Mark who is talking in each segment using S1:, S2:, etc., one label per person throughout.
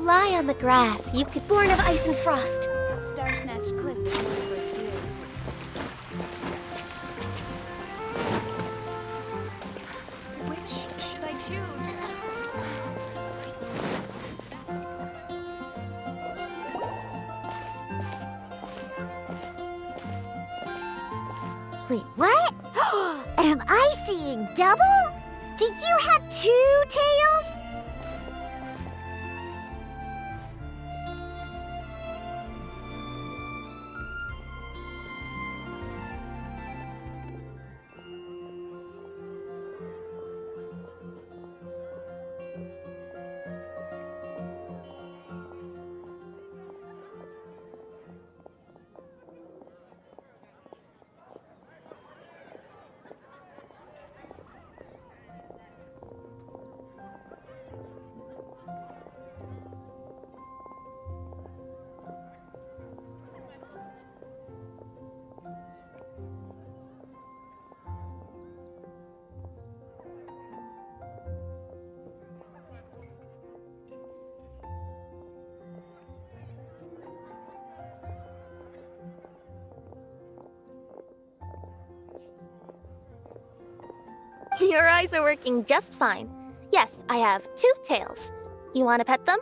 S1: lie on the grass, you could born of ice and frost.
S2: Star-snatched cliff is known for its views. Which should I choose?
S3: Wait, what? Am I seeing double? Do you have two tails?
S1: Your eyes are working just fine. Yes, I have two tails. You want to pet them?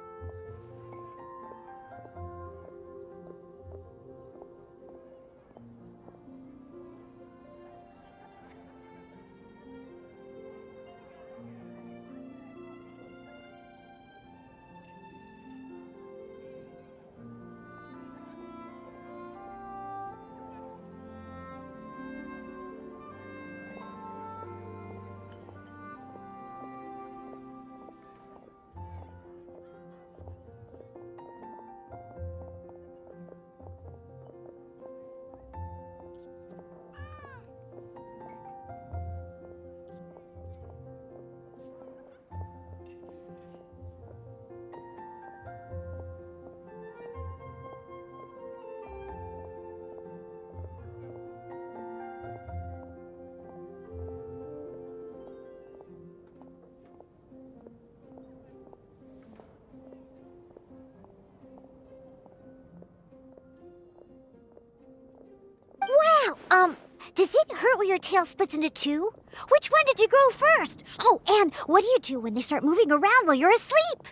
S3: Wow, does it hurt when your tail splits into two? Which one did you grow first? Oh, and what do you do when they start moving around while you're asleep?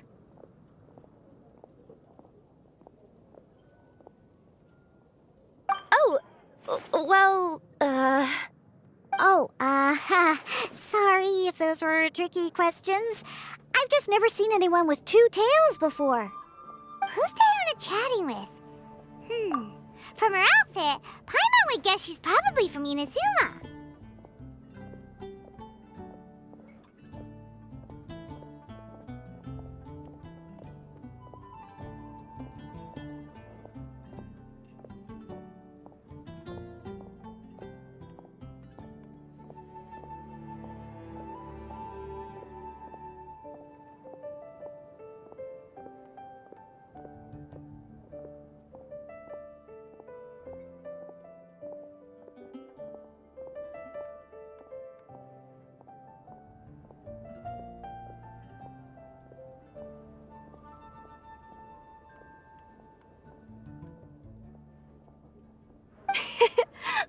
S1: Oh, well,
S3: sorry if those were tricky questions. I've just never seen anyone with two tails before. Who's Diana chatting with? From her outfit, Paimon would guess she's probably from Inazuma.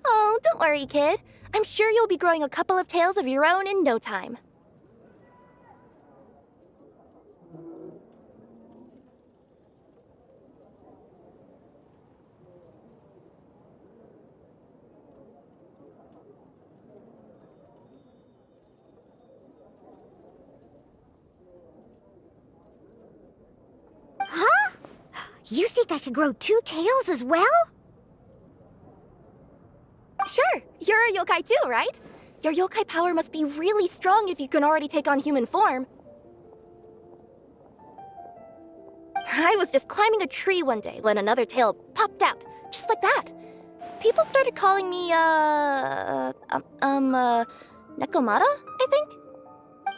S1: oh, don't worry, kid. I'm sure you'll be growing a couple of tails of your own in no time.
S3: Huh? You think I could grow two tails as well?
S1: Sure, you're a yokai too, right? Your yokai power must be really strong if you can already take on human form. I was just climbing a tree one day when another tail popped out, just like that. People started calling me, Nekomata, I think?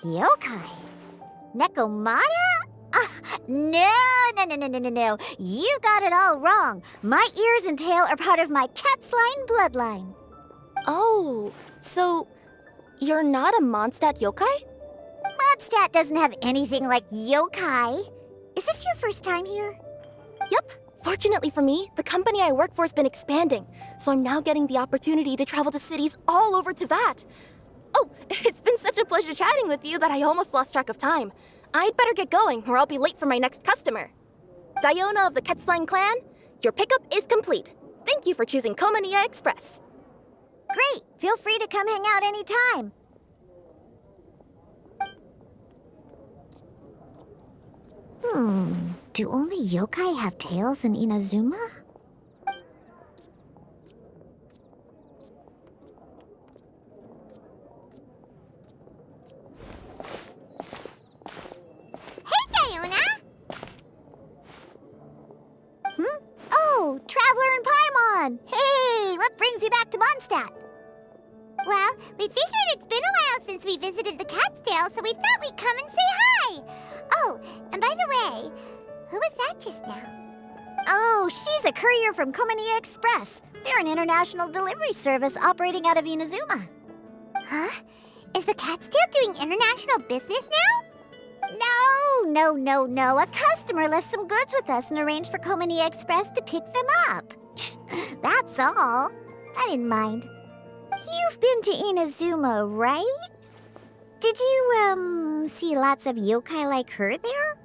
S3: Yokai? Nekomata? No. You got it all wrong. My ears and tail are part of my cat's line bloodline.
S1: Oh, so you're not a Mondstadt yokai?
S3: Mondstadt doesn't have anything like yokai. Is this your first time here?
S1: Yep. Fortunately for me, the company I work for has been expanding, so I'm now getting the opportunity to travel to cities all over Teyvat. Oh, it's been such a pleasure chatting with you that I almost lost track of time. I'd better get going, or I'll be late for my next customer. Diona of the Quetzline clan, your pickup is complete. Thank you for choosing Komania Express.
S3: Great! Feel free to come hang out anytime. Do only yokai have tails in Inazuma? Hey, Diona! Oh, Traveler and Paimon! Hey, what brings you back to Mondstadt? Well, we figured it's been a while since we visited the Cat's-tail, so we thought we'd come and say hi! Oh, and by the way, who was that just now? Oh, she's a courier from Komania Express. They're an international delivery service operating out of Inazuma. Huh? Is the Cat's-tail doing international business now? No. A customer left some goods with us and arranged for Komania Express to pick them up. That's all. I didn't mind. You've been to Inazuma, right? Did you, see lots of yokai like her there?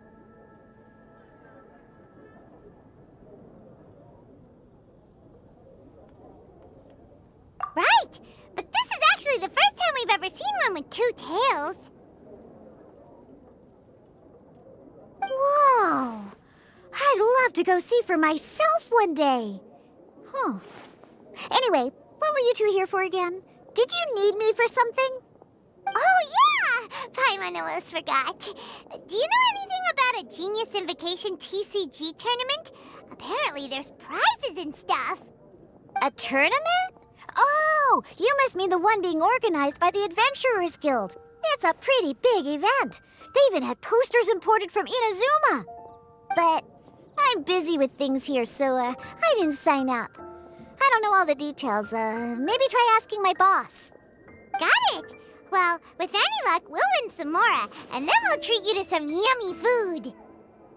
S3: Right! But this is actually the first time we've ever seen one with two tails. Whoa! I'd love to go see for myself one day. Huh. Anyway, what were you two here for again? Did you need me for something? Oh, yeah! Paimon almost forgot. Do you know anything about a Genius Invocation TCG tournament? Apparently there's prizes and stuff. A tournament? Oh, you must mean the one being organized by the Adventurers Guild. It's a pretty big event. They even had posters imported from Inazuma. But I'm busy with things here, so I didn't sign up. I don't know all the details. Maybe try asking my boss. Got it. Well, with any luck, we'll win some more, and then we'll treat you to some yummy food.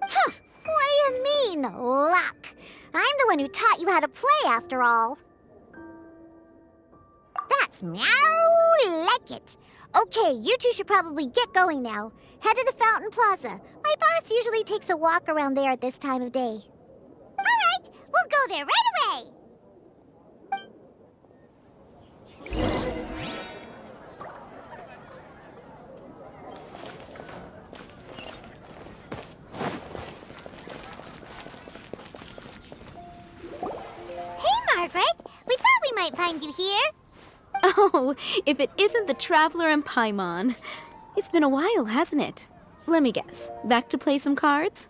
S3: Huh. What do you mean, luck? I'm the one who taught you how to play, after all. That's meow like it. Okay, you two should probably get going now. Head to the Fountain Plaza. My boss usually takes a walk around there at this time of day. All right, we'll go there right away. Hey, Margaret. We thought we might find you here.
S2: Oh, if it isn't the Traveler and Paimon. It's been a while, hasn't it? Let me guess. Back to play some cards?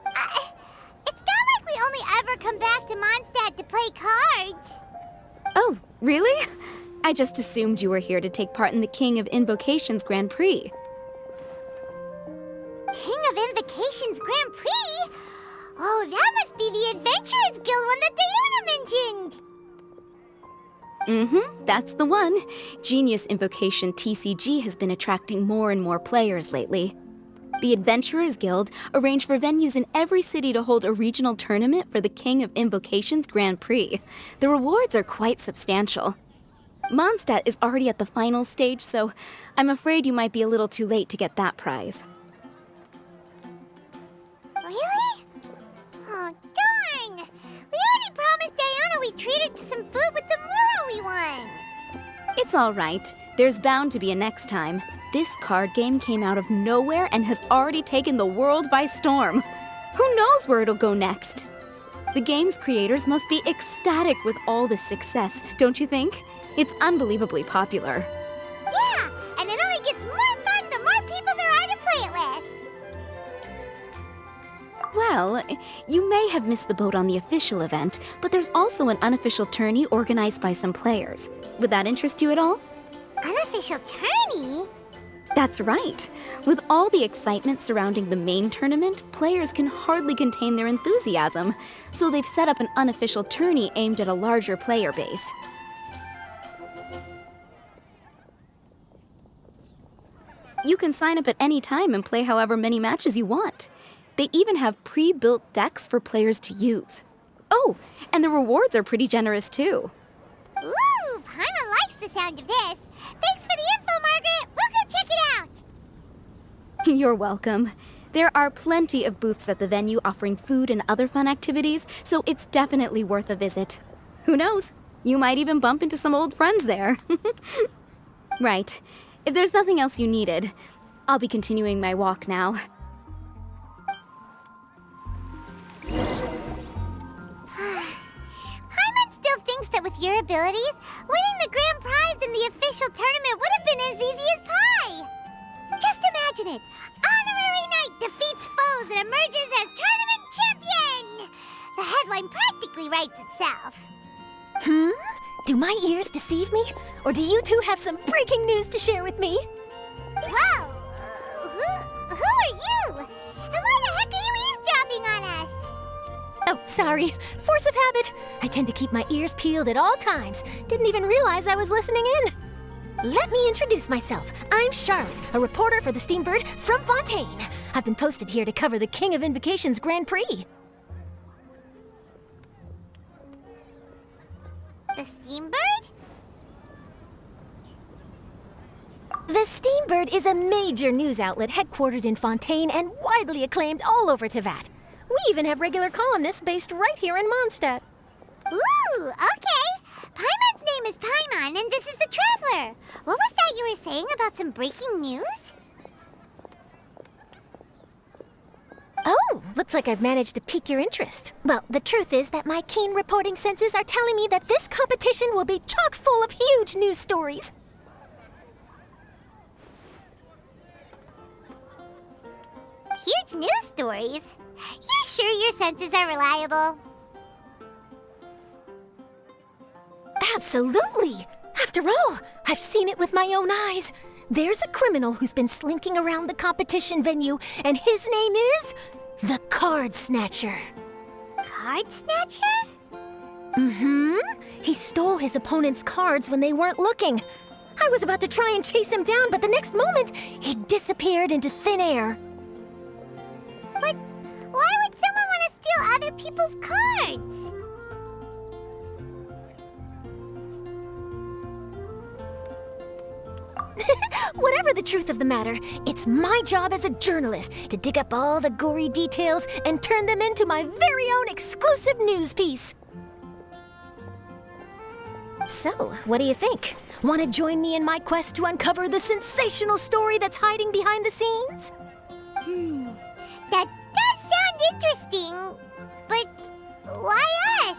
S3: It's not like we only ever come back to Mondstadt to play cards.
S2: Oh, really? I just assumed you were here to take part in the King of Invocations Grand Prix.
S3: King of Invocations Grand Prix? Oh, that must be the Adventurers Guild one that Diona mentioned.
S2: That's the one. Genius Invocation TCG has been attracting more and more players lately. The Adventurers Guild arranged for venues in every city to hold a regional tournament for the King of Invocations Grand Prix. The rewards are quite substantial. Mondstadt is already at the final stage, so I'm afraid you might be a little too late to get that prize.
S3: Really? Oh, darn! We already promised Diona we'd treat her to some food with the Muro we won.
S2: It's all right. There's bound to be a next time. This card game came out of nowhere and has already taken the world by storm. Who knows where it'll go next? The game's creators must be ecstatic with all this success, don't you think? It's unbelievably popular.
S3: Yeah, and it only gets more fun the more people there are to play it with.
S2: Well, you may have missed the boat on the official event, but there's also an unofficial tourney organized by some players. Would that interest you at all?
S3: Unofficial tourney?
S2: That's right. With all the excitement surrounding the main tournament, players can hardly contain their enthusiasm. So they've set up an unofficial tourney aimed at a larger player base. You can sign up at any time and play however many matches you want. They even have pre-built decks for players to use. Oh, and the rewards are pretty generous too.
S3: Ooh, Paimon likes the sound of this. Thanks for the info, Margaret. We'll go check it out.
S2: You're welcome. There are plenty of booths at the venue offering food and other fun activities, so it's definitely worth a visit. Who knows? You might even bump into some old friends there. Right. If there's nothing else you needed, I'll be continuing my walk now.
S3: Paimon still thinks that with your abilities, winning the grand prize in the official tournament would have been as easy as pie. Just imagine it. Honorary Knight defeats foes and emerges as tournament champion. The headline practically writes itself.
S4: Do my ears deceive me? Or do you two have some breaking news to share with me?
S3: Whoa! Who are you? And why the heck are you eavesdropping on us?
S4: Oh, sorry. Force of habit. I tend to keep my ears peeled at all times. Didn't even realize I was listening in. Let me introduce myself. I'm Charlotte, a reporter for the Steambird from Fontaine. I've been posted here to cover the King of Invocation's Grand Prix.
S3: The Steambird?
S4: The Steambird is a major news outlet headquartered in Fontaine and widely acclaimed all over Teyvat. We even have regular columnists based right here in Mondstadt.
S3: Ooh, okay. Paimon's name is Paimon, and this is the Traveler. What was that you were saying about some breaking news?
S4: Oh, looks like I've managed to pique your interest. Well, the truth is that my keen reporting senses are telling me that this competition will be chock full of huge news stories.
S3: Huge news stories? You sure your senses are reliable?
S4: Absolutely! After all, I've seen it with my own eyes. There's a criminal who's been slinking around the competition venue, and his name is the Card Snatcher.
S3: Card Snatcher?
S4: He stole his opponent's cards when they weren't looking. I was about to try and chase him down, but the next moment, he disappeared into thin air.
S3: But why would someone want to steal other people's cards?
S4: Whatever the truth of the matter, it's my job as a journalist to dig up all the gory details and turn them into my very own exclusive news piece. So, what do you think? Want to join me in my quest to uncover the sensational story that's hiding behind the scenes?
S3: That does sound interesting, but why us?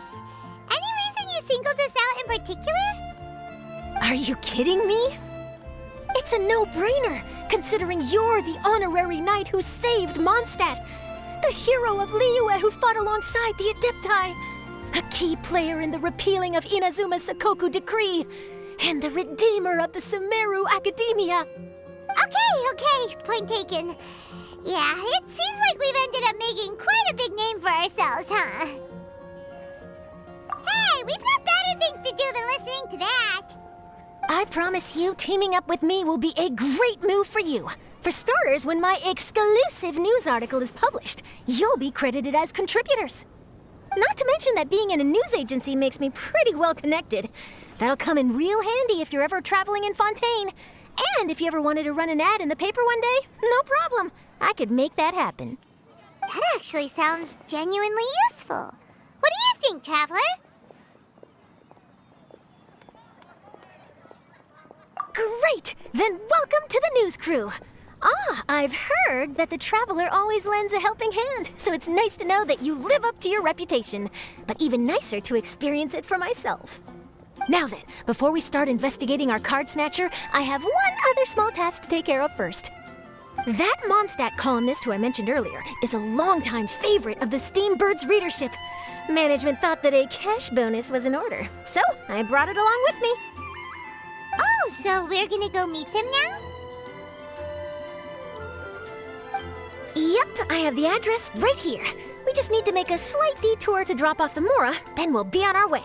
S3: Any reason you singled us out in particular?
S4: Are you kidding me? It's a no-brainer, considering you're the honorary knight who saved Mondstadt, the hero of Liyue who fought alongside the Adepti, a key player in the repealing of Inazuma's Sakoku decree, and the redeemer of the Sumeru Academia.
S3: Okay, point taken. Yeah, it seems like we've ended up making quite a big name for ourselves, huh? Hey, we've got better things to do than listening to that.
S4: I promise you, teaming up with me will be a great move for you. For starters, when my exclusive news article is published, you'll be credited as contributors. Not to mention that being in a news agency makes me pretty well connected. That'll come in real handy if you're ever traveling in Fontaine. And if you ever wanted to run an ad in the paper one day, no problem. I could make that happen.
S3: That actually sounds genuinely useful. What do you think, Traveler?
S4: Great! Then welcome to the news crew. I've heard that the Traveler always lends a helping hand, so it's nice to know that you live up to your reputation, but even nicer to experience it for myself. Now then, before we start investigating our card snatcher, I have one other small task to take care of first. That Mondstadt columnist who I mentioned earlier is a longtime favorite of the Steambird's readership. Management thought that a cash bonus was in order, so I brought it along with me.
S3: Oh, so we're gonna go meet them now?
S4: Yep, I have the address right here. We just need to make a slight detour to drop off the Mora, then we'll be on our way.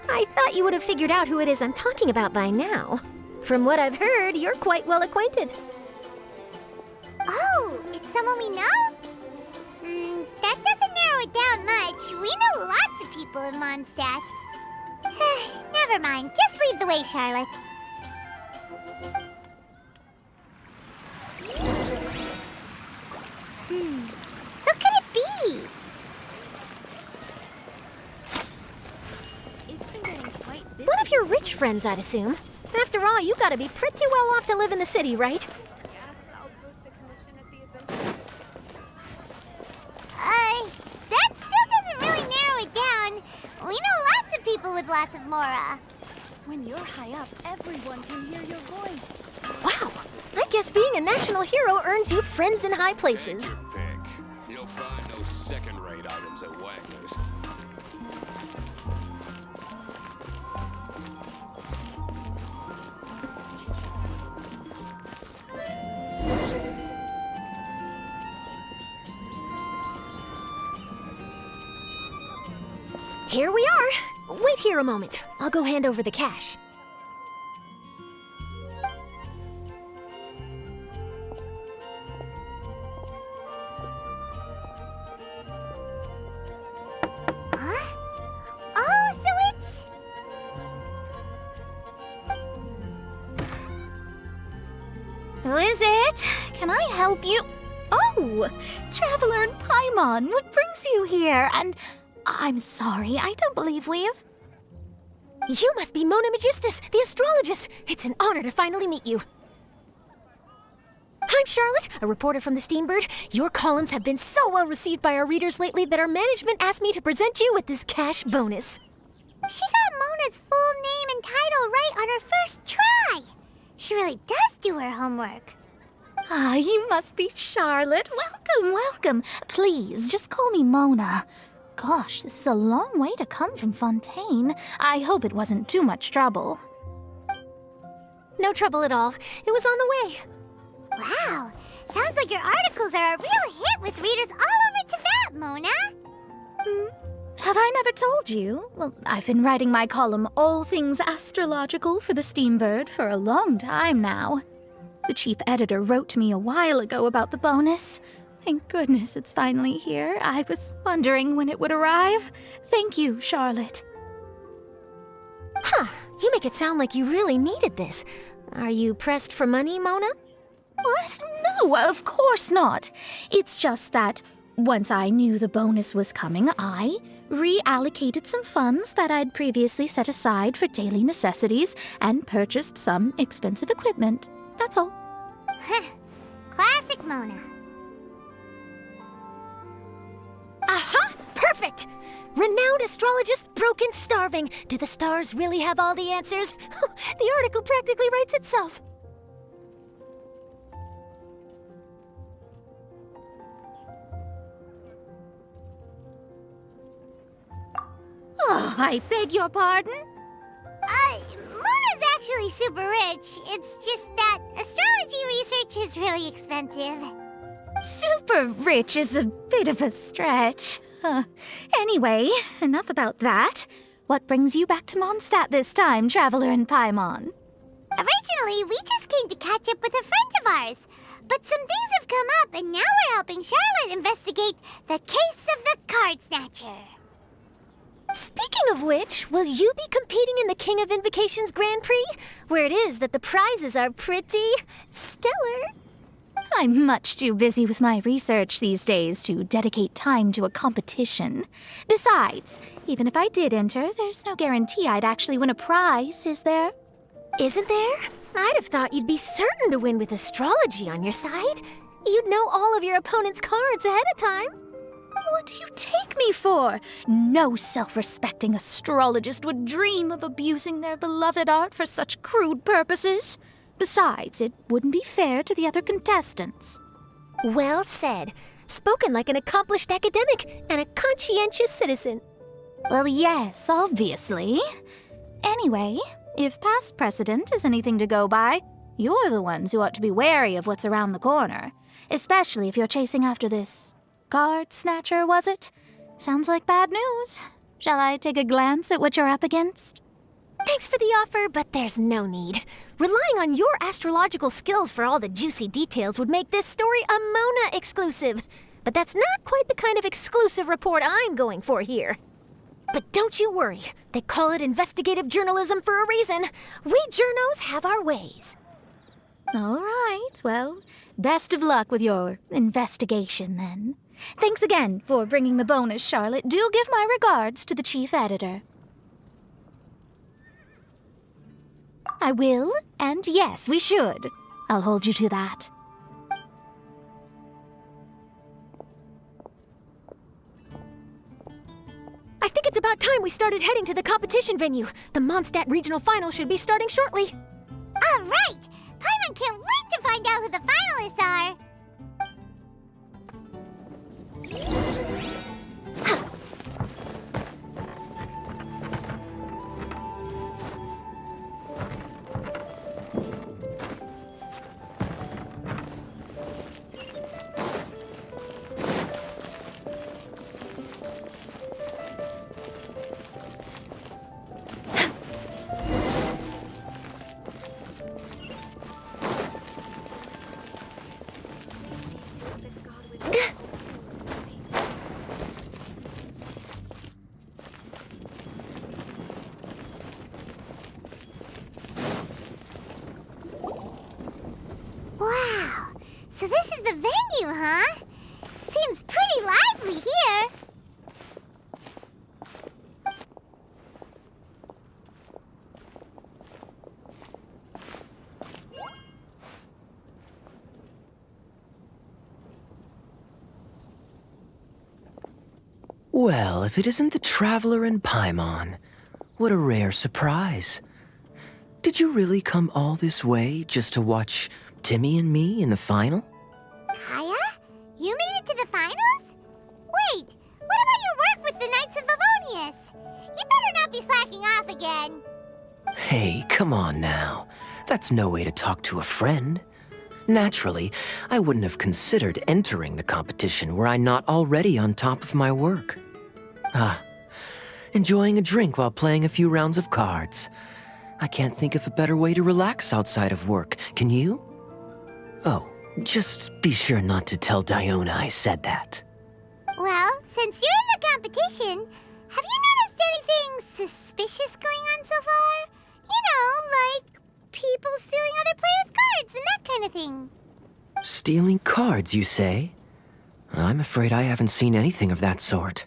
S4: I thought you would have figured out who it is I'm talking about by now. From what I've heard, you're quite well acquainted.
S3: Oh, it's someone we know? That doesn't narrow it down much. We know lots of people in Mondstadt. Never mind. Just lead the way, Charlotte. Who could it be?
S2: It's been getting quite busy.
S4: One of your rich friends, I'd assume. After all, you gotta be pretty well off to live in the city, right?
S3: That still doesn't really narrow it down. We know lots of people with lots of Mora.
S1: When you're high up, everyone can hear your voice.
S4: Wow, I guess being a national hero earns you friends in high places.
S5: Take your pick. You'll find no second-rate items at Wagner's.
S4: Here we are. Wait here a moment. I'll go hand over the cash.
S3: Huh? Oh, so it's...
S2: Who is it? Can I help you? Oh, Traveler and Paimon, what brings you here? And I'm sorry, I don't believe we've...
S4: You must be Mona Magistus, the astrologist. It's an honor to finally meet you. I'm Charlotte, a reporter from the Steambird. Your columns have been so well received by our readers lately that our management asked me to present you with this cash bonus.
S3: She got Mona's full name and title right on her first try. She really does do her homework.
S2: Ah, you must be Charlotte. Welcome, welcome. Please, just call me Mona. Gosh, this is a long way to come from Fontaine. I hope it wasn't too much trouble.
S4: No trouble at all. It was on the way.
S3: Wow, sounds like your articles are a real hit with readers all over Tibet, Mona.
S2: Have I never told you? Well, I've been writing my column All Things Astrological for the Steambird for a long time now. The chief editor wrote to me a while ago about the bonus. Thank goodness it's finally here. I was wondering when it would arrive. Thank you, Charlotte.
S4: Huh, you make it sound like you really needed this. Are you pressed for money, Mona?
S2: What? No, of course not. It's just that once I knew the bonus was coming, I reallocated some funds that I'd previously set aside for daily necessities and purchased some expensive equipment. That's all.
S3: Classic Mona.
S4: Aha! Perfect! Renowned astrologist, broken, starving. Do the stars really have all the answers? The article practically writes itself.
S2: Oh, I beg your pardon?
S3: Mona's actually super rich. It's just that astrology research is really expensive.
S2: Super rich is a bit of a stretch. Anyway, enough about that. What brings you back to Mondstadt this time, Traveler and Paimon?
S3: Originally, we just came to catch up with a friend of ours. But some things have come up, and now we're helping Charlotte investigate the case of the Card Snatcher.
S4: Speaking of which, will you be competing in the King of Invocations Grand Prix? Where it is that the prizes are pretty stellar.
S2: I'm much too busy with my research these days to dedicate time to a competition. Besides, even if I did enter, there's no guarantee I'd actually win a prize, is there?
S4: Isn't there? I'd have thought you'd be certain to win with astrology on your side. You'd know all of your opponent's cards ahead of time.
S2: What do you take me for? No self-respecting astrologist would dream of abusing their beloved art for such crude purposes. Besides, it wouldn't be fair to the other contestants.
S4: Well said. Spoken like an accomplished academic and a conscientious citizen.
S2: Well, yes, obviously. Anyway, if past precedent is anything to go by, you're the ones who ought to be wary of what's around the corner. Especially if you're chasing after this card snatcher, was it? Sounds like bad news. Shall I take a glance at what you're up against?
S4: Thanks for the offer, but there's no need. Relying on your astrological skills for all the juicy details would make this story a Mona exclusive. but that's not quite the kind of exclusive report I'm going for here. But don't you worry, they call it investigative journalism for a reason. We journos have our ways.
S2: All right, well, best of luck with your investigation then. Thanks again for bringing the bonus, Charlotte. Do give my regards to the chief editor. I will, and yes, we should. I'll hold you to that.
S4: I think it's about time we started heading to the competition venue. The Mondstadt Regional Final should be starting shortly.
S3: All right! Paimon can't wait to find out who the finalists are! Wow, so this is the venue, huh? Seems pretty lively here.
S6: Well, if it isn't the Traveler and Paimon, what a rare surprise. Did you really come all this way just to watch Timmy and me in the final?
S3: Kaya? You made it to the finals? Wait, what about your work with the Knights of Favonius? You better not be slacking off again.
S6: Hey, come on now. That's no way to talk to a friend. Naturally, I wouldn't have considered entering the competition were I not already on top of my work. Enjoying a drink while playing a few rounds of cards. I can't think of a better way to relax outside of work, can you? Oh, just be sure not to tell Diona I said that.
S3: Well, since you're in the competition, have you noticed anything suspicious going on so far? You know, like people stealing other players' cards and that kind of thing.
S6: Stealing cards, you say? I'm afraid I haven't seen anything of that sort.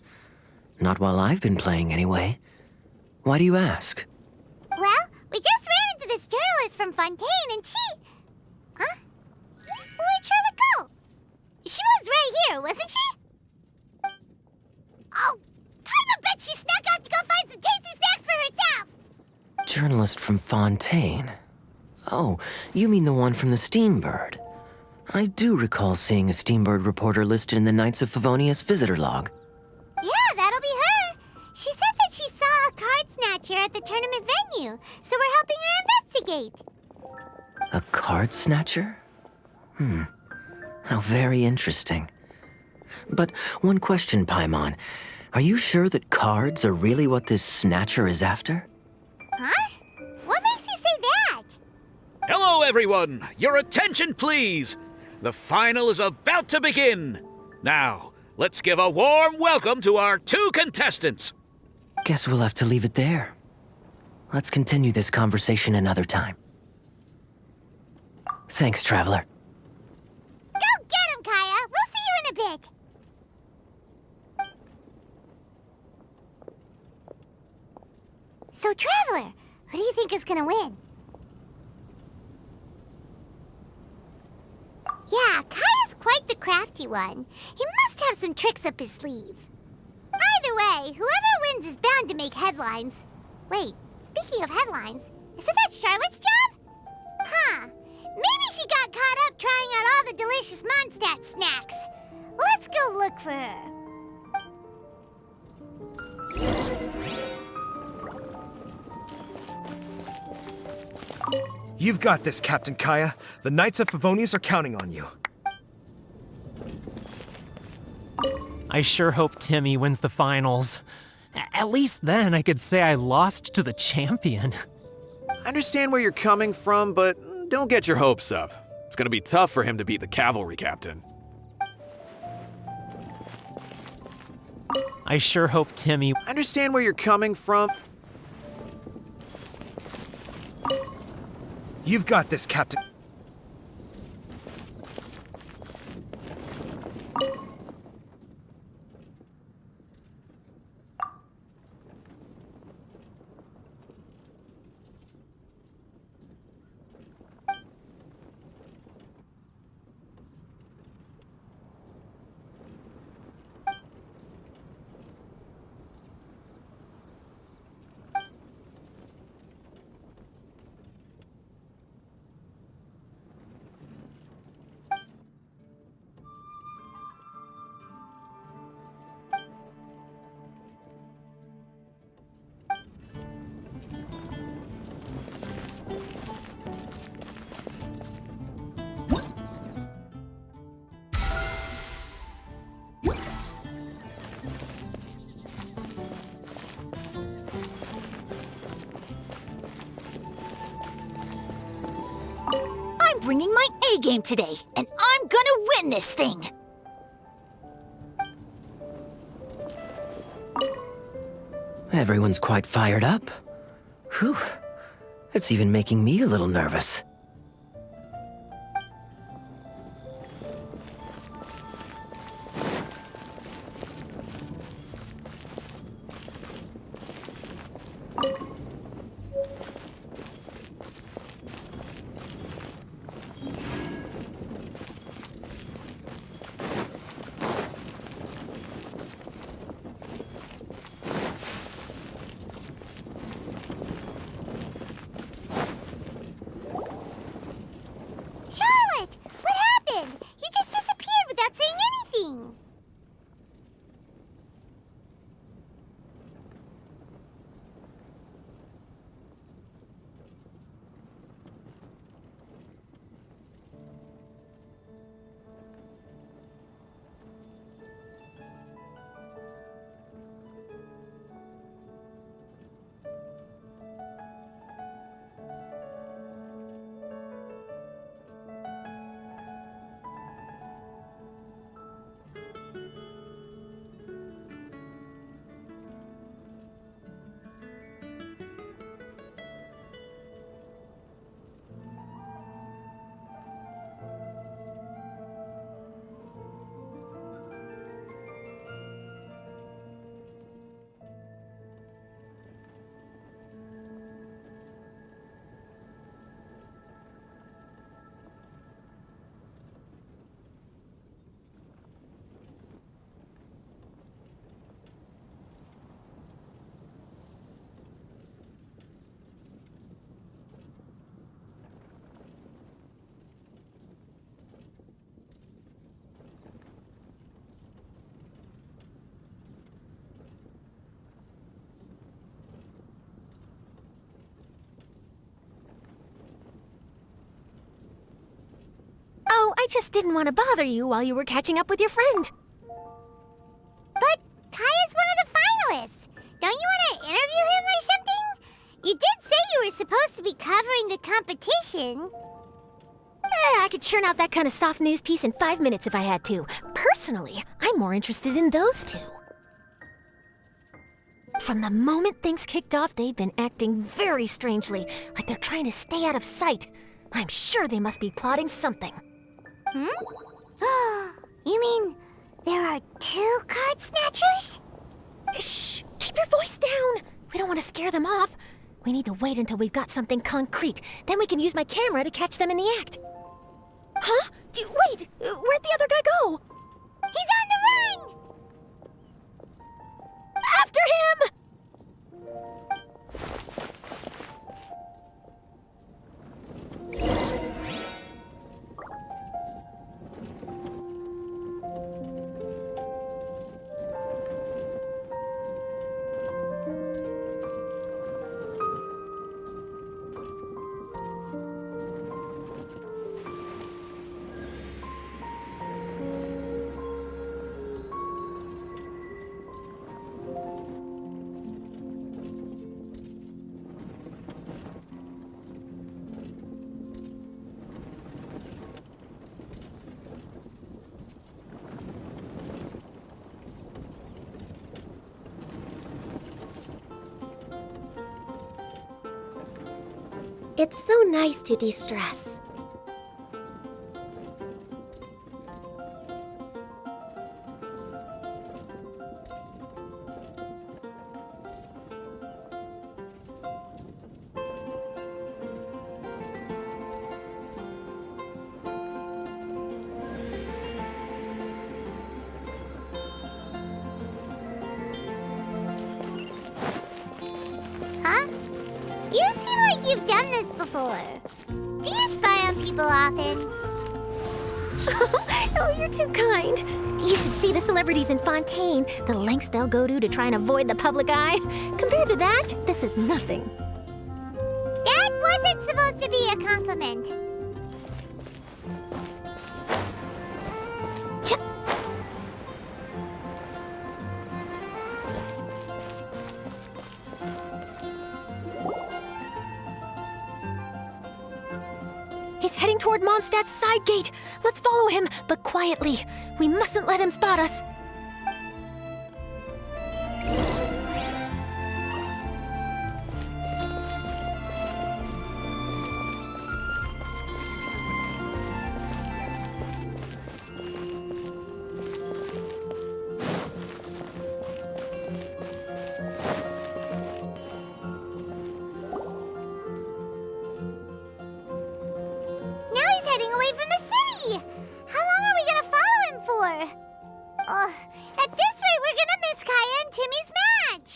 S6: Not while I've been playing, anyway. Why do you ask?
S3: Well, we just ran into this journalist from Fontaine and she... Huh? Where'd Charlotte go? She was right here, wasn't she? Oh, I bet she snuck out to go find some tasty snacks for herself!
S6: Journalist from Fontaine. Oh, you mean the one from the Steambird. I do recall seeing a Steambird reporter listed in the Knights of Favonius visitor log.
S3: Yeah, that'll be her. She said that she saw a card snatcher at the tournament venue, so we're helping her investigate.
S6: A card snatcher? How very interesting. But one question, Paimon. Are you sure that cards are really what this snatcher is after?
S3: Huh? What makes you say that?
S7: Hello, everyone! Your attention, please! The final is about to begin! Now, let's give a warm welcome to our two contestants!
S6: Guess we'll have to leave it there. Let's continue this conversation another time. Thanks, Traveler.
S3: Go get him, Kaya! We'll see you in a bit! So, Traveler, who do you think is gonna win? Yeah, Kaya's quite the crafty one. He must have some tricks up his sleeve. Either way, whoever wins is bound to make headlines. Wait, speaking of headlines, isn't that Charlotte's job? Huh. Maybe she got caught up trying out all the delicious Mondstadt snacks. Let's go look for her.
S8: You've got this, Captain Kaya. The Knights of Favonius are counting on you.
S9: I sure hope Timmy wins the finals. At least then I could say I lost to the champion.
S10: I understand where you're coming from, but don't get your hopes up. It's gonna be tough for him to beat the cavalry captain.
S9: I sure hope Timmy.
S10: I understand where you're coming from.
S8: You've got this, Captain.
S3: I'm bringing my A game today, and I'm gonna win this thing!
S6: Everyone's quite fired up. Whew. It's even making me a little nervous.
S3: Charlotte! What happened? You just disappeared without saying anything!
S4: Oh, I just didn't want to bother you while you were catching up with your friend.
S3: But Kaya's one of the finalists! Don't you want to interview him or something? You did say you were supposed to be covering the competition.
S4: I could churn out that kind of soft news piece in 5 minutes if I had to. Personally, I'm more interested in those two. From the moment things kicked off, they've been acting very strangely, like they're trying to stay out of sight. I'm sure they must be plotting something.
S3: You mean there are 2 card snatchers?
S4: Shh! Keep your voice down! We don't want to scare them off. We need to wait until we've got something concrete. Then we can use my camera to catch them in the act. Huh? Wait! Where'd the other guy go?
S3: He's on the run!
S4: After him! It's so nice to de-stress.
S3: Huh? You seem like you've done this before. Do you spy on people often?
S4: Oh, you're too kind. You should see the celebrities in Fontaine, the lengths they'll go to try and avoid the public eye. Compared to that, this is nothing.
S3: That wasn't supposed to be a compliment.
S4: He's heading toward Mondstadt's side gate. Let's follow him, but quietly. We mustn't let him spot us.
S3: Heading away from the city! How long are we gonna follow him for? At this rate, we're gonna miss Kaya and Timmy's match!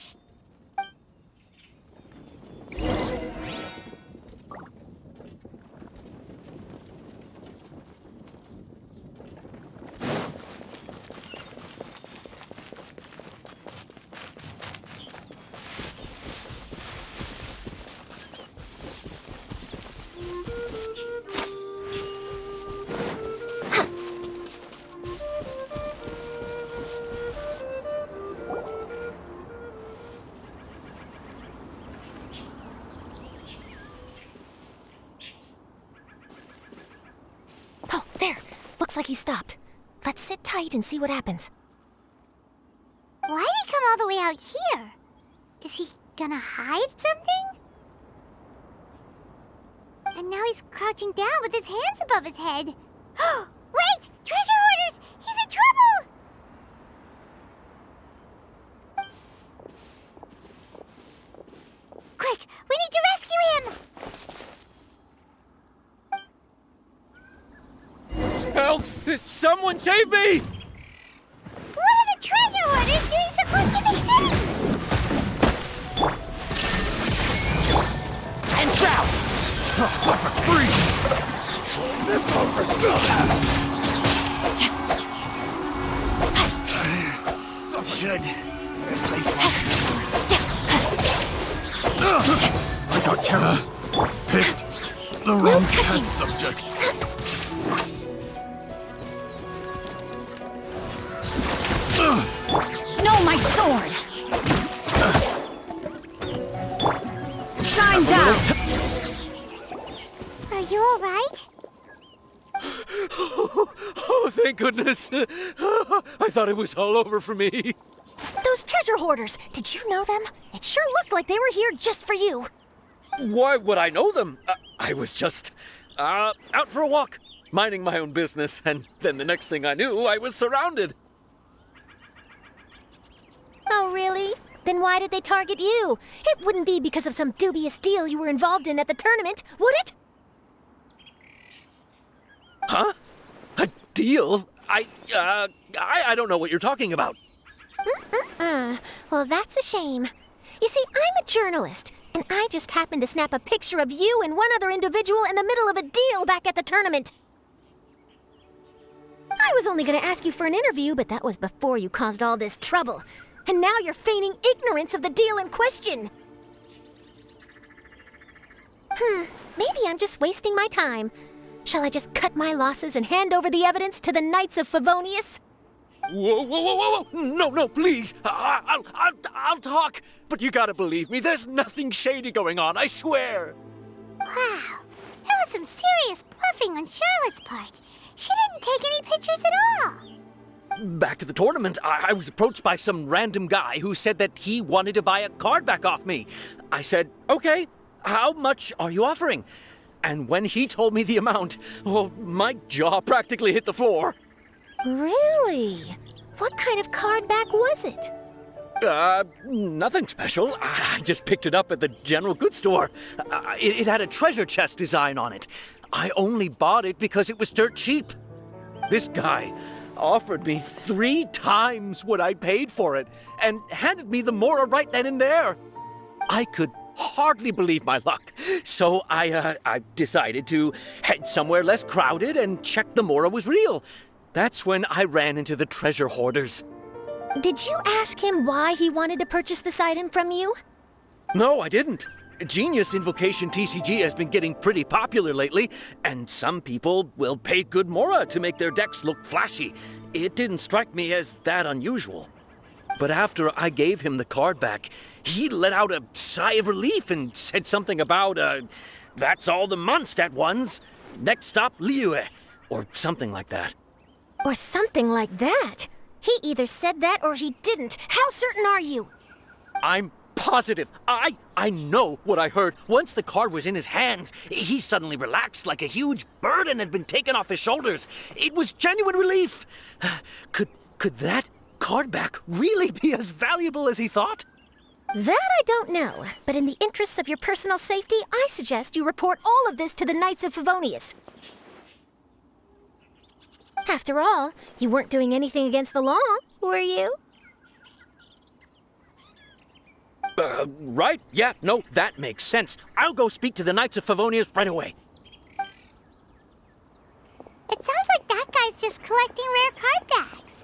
S4: Oh, there. Looks like he stopped. Let's sit tight and see what happens.
S3: Why did he come all the way out here? Is he gonna hide something? And now he's crouching down with his hands above his head. Wait! Treasure hoarders! He's in trouble! Quick! We need to rescue him!
S9: Help! Someone save me!
S3: What are the treasure hoarders doing so close to the city?
S9: And shout!
S8: Freeze! This one for so good. This place I got careless. Picked the wrong test subject.
S2: No, my sword! Shine down!
S3: Are you alright?
S9: Oh, thank goodness. I thought it was all over for me.
S4: Those treasure hoarders, did you know them? It sure looked like they were here just for you.
S9: Why would I know them? I was just out for a walk, minding my own business, and then the next thing I knew, I was surrounded.
S4: Oh, really? Then why did they target you? It wouldn't be because of some dubious deal you were involved in at the tournament, would it?
S9: Huh? A deal? I don't know what you're talking about.
S4: Well, that's a shame. You see, I'm a journalist, and I just happened to snap a picture of you and one other individual in the middle of a deal back at the tournament. I was only going to ask you for an interview, but that was before you caused all this trouble. And now you're feigning ignorance of the deal in question. Maybe I'm just wasting my time. Shall I just cut my losses and hand over the evidence to the Knights of Favonius?
S9: Whoa! No, please. I'll talk. But you gotta believe me, there's nothing shady going on, I swear.
S3: Wow, that was some serious bluffing on Charlotte's part. She didn't take any pictures at all.
S9: Back at the tournament, I was approached by some random guy who said that he wanted to buy a card back off me. I said, okay, How much are you offering? And when he told me the amount, oh, my jaw practically hit the floor.
S4: Really? What kind of card back was it?
S9: Nothing special. I just picked it up at the general goods store. It had a treasure chest design on it. I only bought it because it was dirt cheap. This guy offered me 3 times what I paid for it and handed me the Mora right then and there. I could hardly believe my luck, so I decided to head somewhere less crowded and check the Mora was real. That's when I ran into the treasure hoarders.
S4: Did you ask him why he wanted to purchase this item from you?
S9: No, I didn't. Genius Invocation TCG has been getting pretty popular lately, and some people will pay good Mora to make their decks look flashy. It didn't strike me as that unusual. But after I gave him the card back, he let out a sigh of relief and said something about, that's all the Mondstadt ones. Next stop, Liyue, or something like that.
S4: Or something like that? He either said that or he didn't. How certain are you?
S9: I'm positive. I know what I heard. Once the card was in his hands, he suddenly relaxed like a huge burden had been taken off his shoulders. It was genuine relief. Could that card back really be as valuable as he thought?
S4: That I don't know, but in the interests of your personal safety, I suggest you report all of this to the Knights of Favonius. After all, you weren't doing anything against the law, were you?
S9: Right. Yeah, no, that makes sense. I'll go speak to the Knights of Favonius right away.
S3: It sounds like that guy's just collecting rare card backs.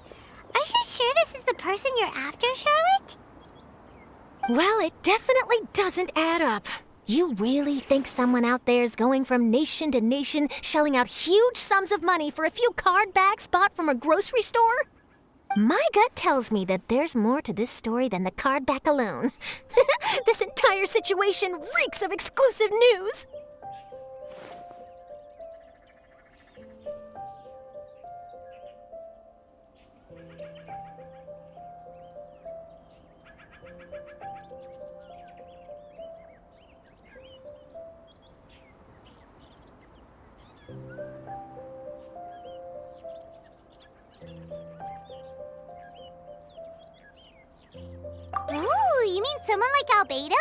S3: Are you sure this is the person you're after, Charlotte?
S4: Well, it definitely doesn't add up. You really think someone out there's going from nation to nation, shelling out huge sums of money for a few card backs bought from a grocery store? My gut tells me that there's more to this story than the card back alone. This entire situation reeks of exclusive news!
S3: Ooh, you mean someone like Albedo?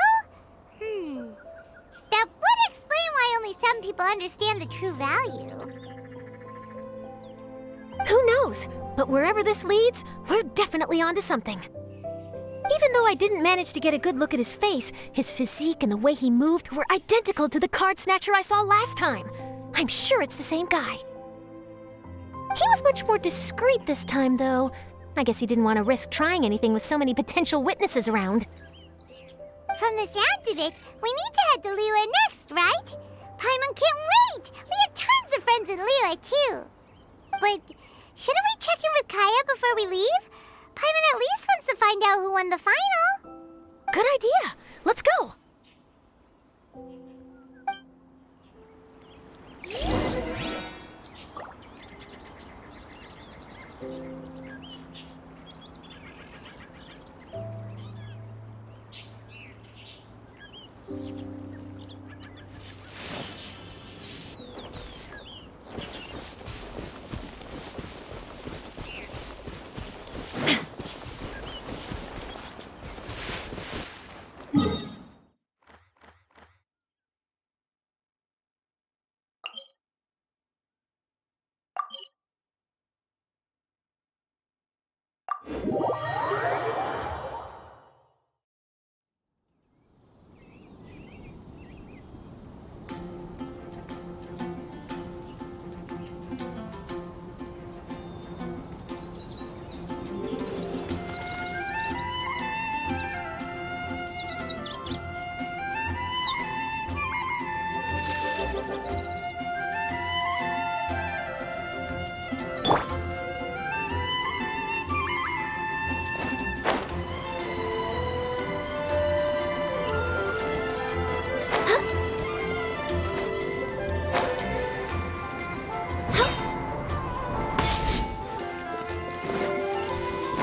S3: That would explain why only some people understand the true value.
S4: Who knows? But wherever this leads, we're definitely onto something. Even though I didn't manage to get a good look at his face, his physique and the way he moved were identical to the card snatcher I saw last time. I'm sure it's the same guy. He was much more discreet this time, though. I guess he didn't want to risk trying anything with so many potential witnesses around.
S3: From the sounds of it, we need to head to Liyue next, right? Paimon can't wait! We have tons of friends in Liyue, too. But shouldn't we check in with Kaya before we leave? Paimon at least wants to find out who won the final.
S4: Good idea. Let's go.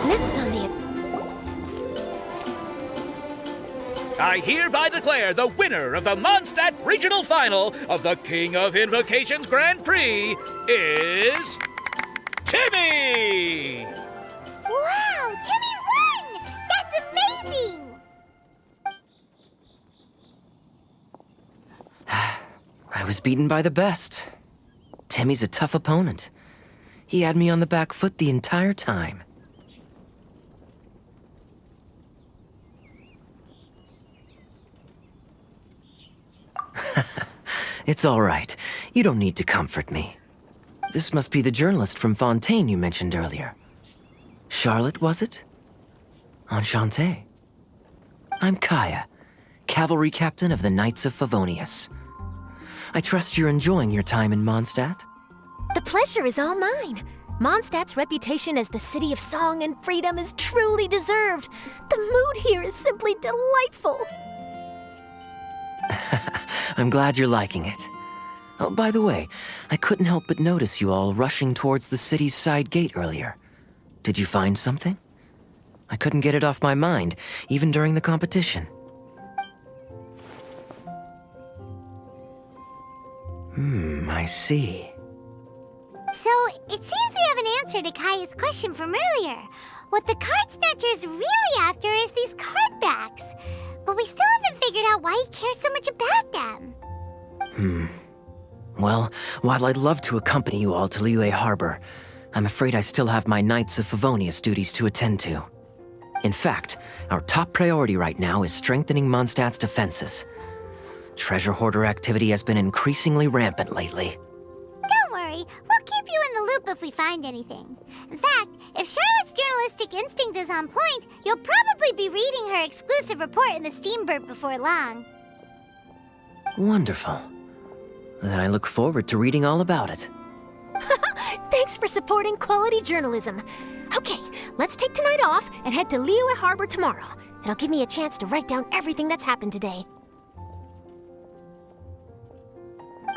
S4: Next on the...
S7: I hereby declare the winner of the Mondstadt Regional Final of the King of Invocations Grand Prix is... Timmy!
S3: Wow, Timmy won! That's amazing!
S6: I was beaten by the best. Timmy's a tough opponent. He had me on the back foot the entire time. It's all right. You don't need to comfort me. This must be the journalist from Fontaine you mentioned earlier. Charlotte, was it? Enchanté. I'm Kaya, cavalry captain of the Knights of Favonius. I trust you're enjoying your time in Mondstadt?
S4: The pleasure is all mine. Mondstadt's reputation as the city of song and freedom is truly deserved. The mood here is simply delightful.
S6: I'm glad you're liking it. Oh, by the way, I couldn't help but notice you all rushing towards the city's side gate earlier. Did you find something? I couldn't get it off my mind, even during the competition. I see.
S3: So, it seems we have an answer to Kaya's question from earlier. What the card snatcher's really after is these card backs. But we still haven't figured out why he cares so much about them.
S6: Well, while I'd love to accompany you all to Liyue Harbor, I'm afraid I still have my Knights of Favonius duties to attend to. In fact, our top priority right now is strengthening Mondstadt's defenses. Treasure hoarder activity has been increasingly rampant lately.
S3: Don't worry, we'll keep you in the loop if we find anything. In fact, if Charlotte's journalistic instinct is on point, you'll probably be reading her exclusive report in the Steambird before long.
S6: Wonderful. Then I look forward to reading all about it.
S4: Thanks for supporting quality journalism. Okay, let's take tonight off and head to Liyue Harbor tomorrow. It'll give me a chance to write down everything that's happened today.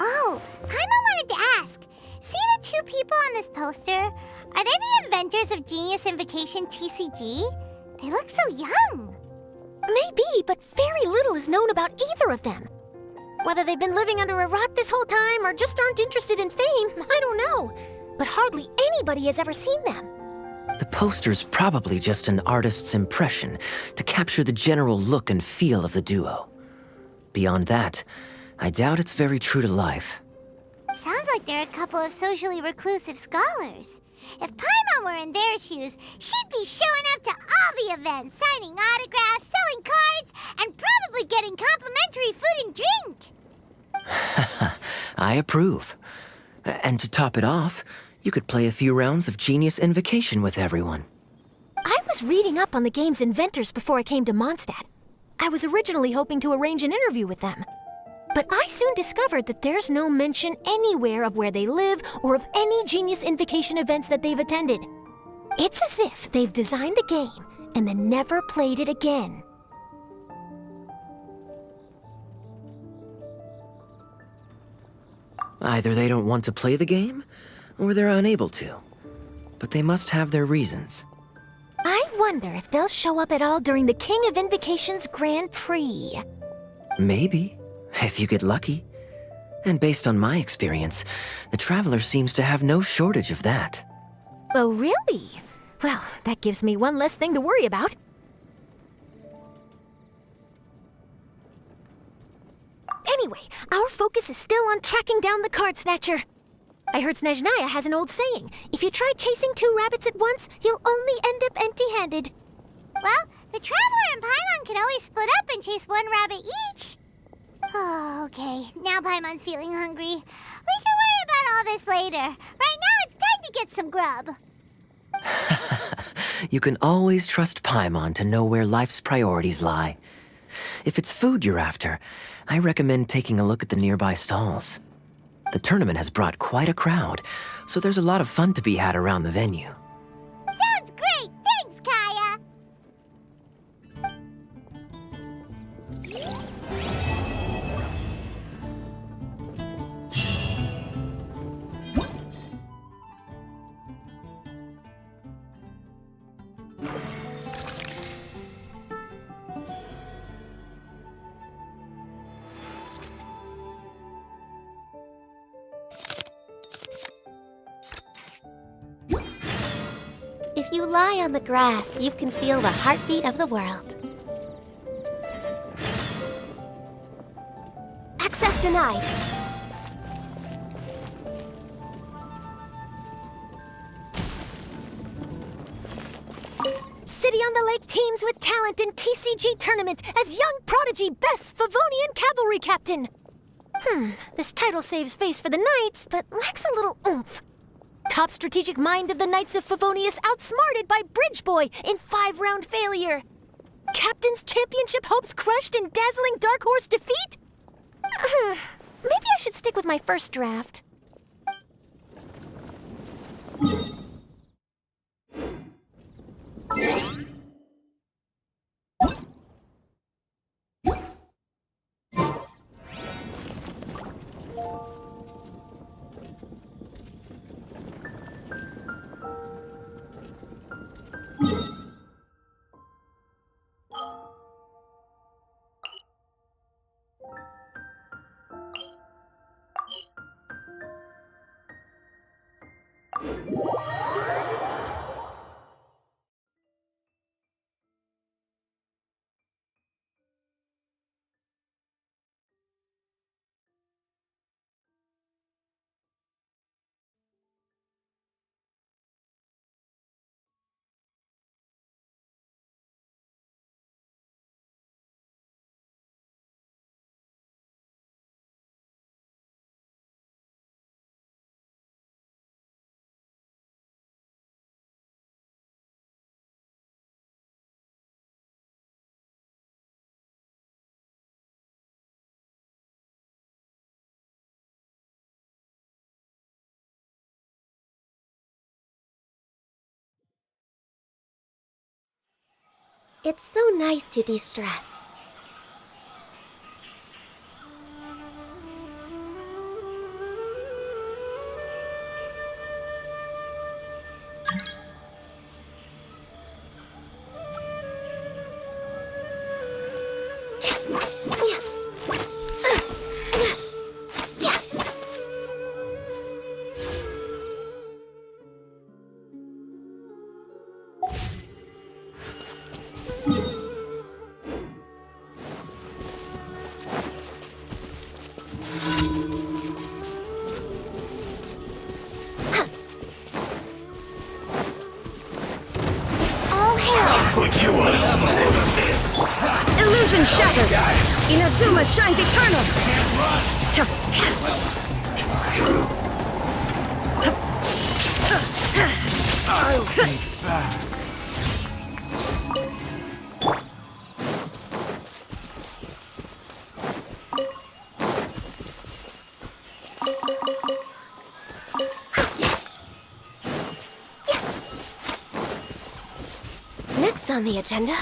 S3: Oh, Paimon wanted to ask. See the two people on this poster? Are they the inventors of Genius Invocation TCG? They look so young.
S4: Maybe, but very little is known about either of them. Whether they've been living under a rock this whole time or just aren't interested in fame, I don't know. But hardly anybody has ever seen them.
S6: The poster's probably just an artist's impression to capture the general look and feel of the duo. Beyond that, I doubt it's very true to life.
S3: Sounds like they're a couple of socially reclusive scholars. If Paimon were in their shoes, she'd be showing up to all the events, signing autographs, selling cards, and probably getting complimentary food and drink.
S6: I approve. And to top it off, you could play a few rounds of Genius Invocation with everyone.
S4: I was reading up on the game's inventors before I came to Mondstadt. I was originally hoping to arrange an interview with them. But I soon discovered that there's no mention anywhere of where they live or of any Genius Invocation events that they've attended. It's as if they've designed the game and then never played it again.
S6: Either they don't want to play the game, or they're unable to. But they must have their reasons.
S4: I wonder if they'll show up at all during the King of Invocations Grand Prix.
S6: Maybe, if you get lucky. And based on my experience, the Traveler seems to have no shortage of that.
S4: Oh, really? Well, that gives me one less thing to worry about. Anyway, our focus is still on tracking down the card snatcher. I heard Snezhnaya has an old saying. If you try chasing two rabbits at once, you'll only end up empty-handed.
S3: Well, the Traveler and Paimon can always split up and chase one rabbit each. Oh, okay. Now Paimon's feeling hungry. We can worry about all this later. Right now, it's time to get some grub.
S6: You can always trust Paimon to know where life's priorities lie. If it's food you're after, I recommend taking a look at the nearby stalls. The tournament has brought quite a crowd, so there's a lot of fun to be had around the venue.
S3: Sounds great! Thanks, Kaya! If you lie on the grass, you can feel the heartbeat of the world.
S4: Access denied. City on the Lake teams with talent in TCG tournament as young prodigy best Favonian cavalry captain. This title saves face for the Knights, but lacks a little oomph. Top strategic mind of the Knights of Favonius outsmarted by Bridge Boy in 5-round failure. Captain's championship hopes crushed in dazzling Dark Horse defeat? Maybe I should stick with my first draft.
S3: It's so nice to de-stress.
S8: Put you on this.
S4: Illusion shattered! Inazuma shines eternal!
S8: I'll take back.
S4: Next on the agenda...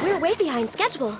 S4: We're way behind schedule.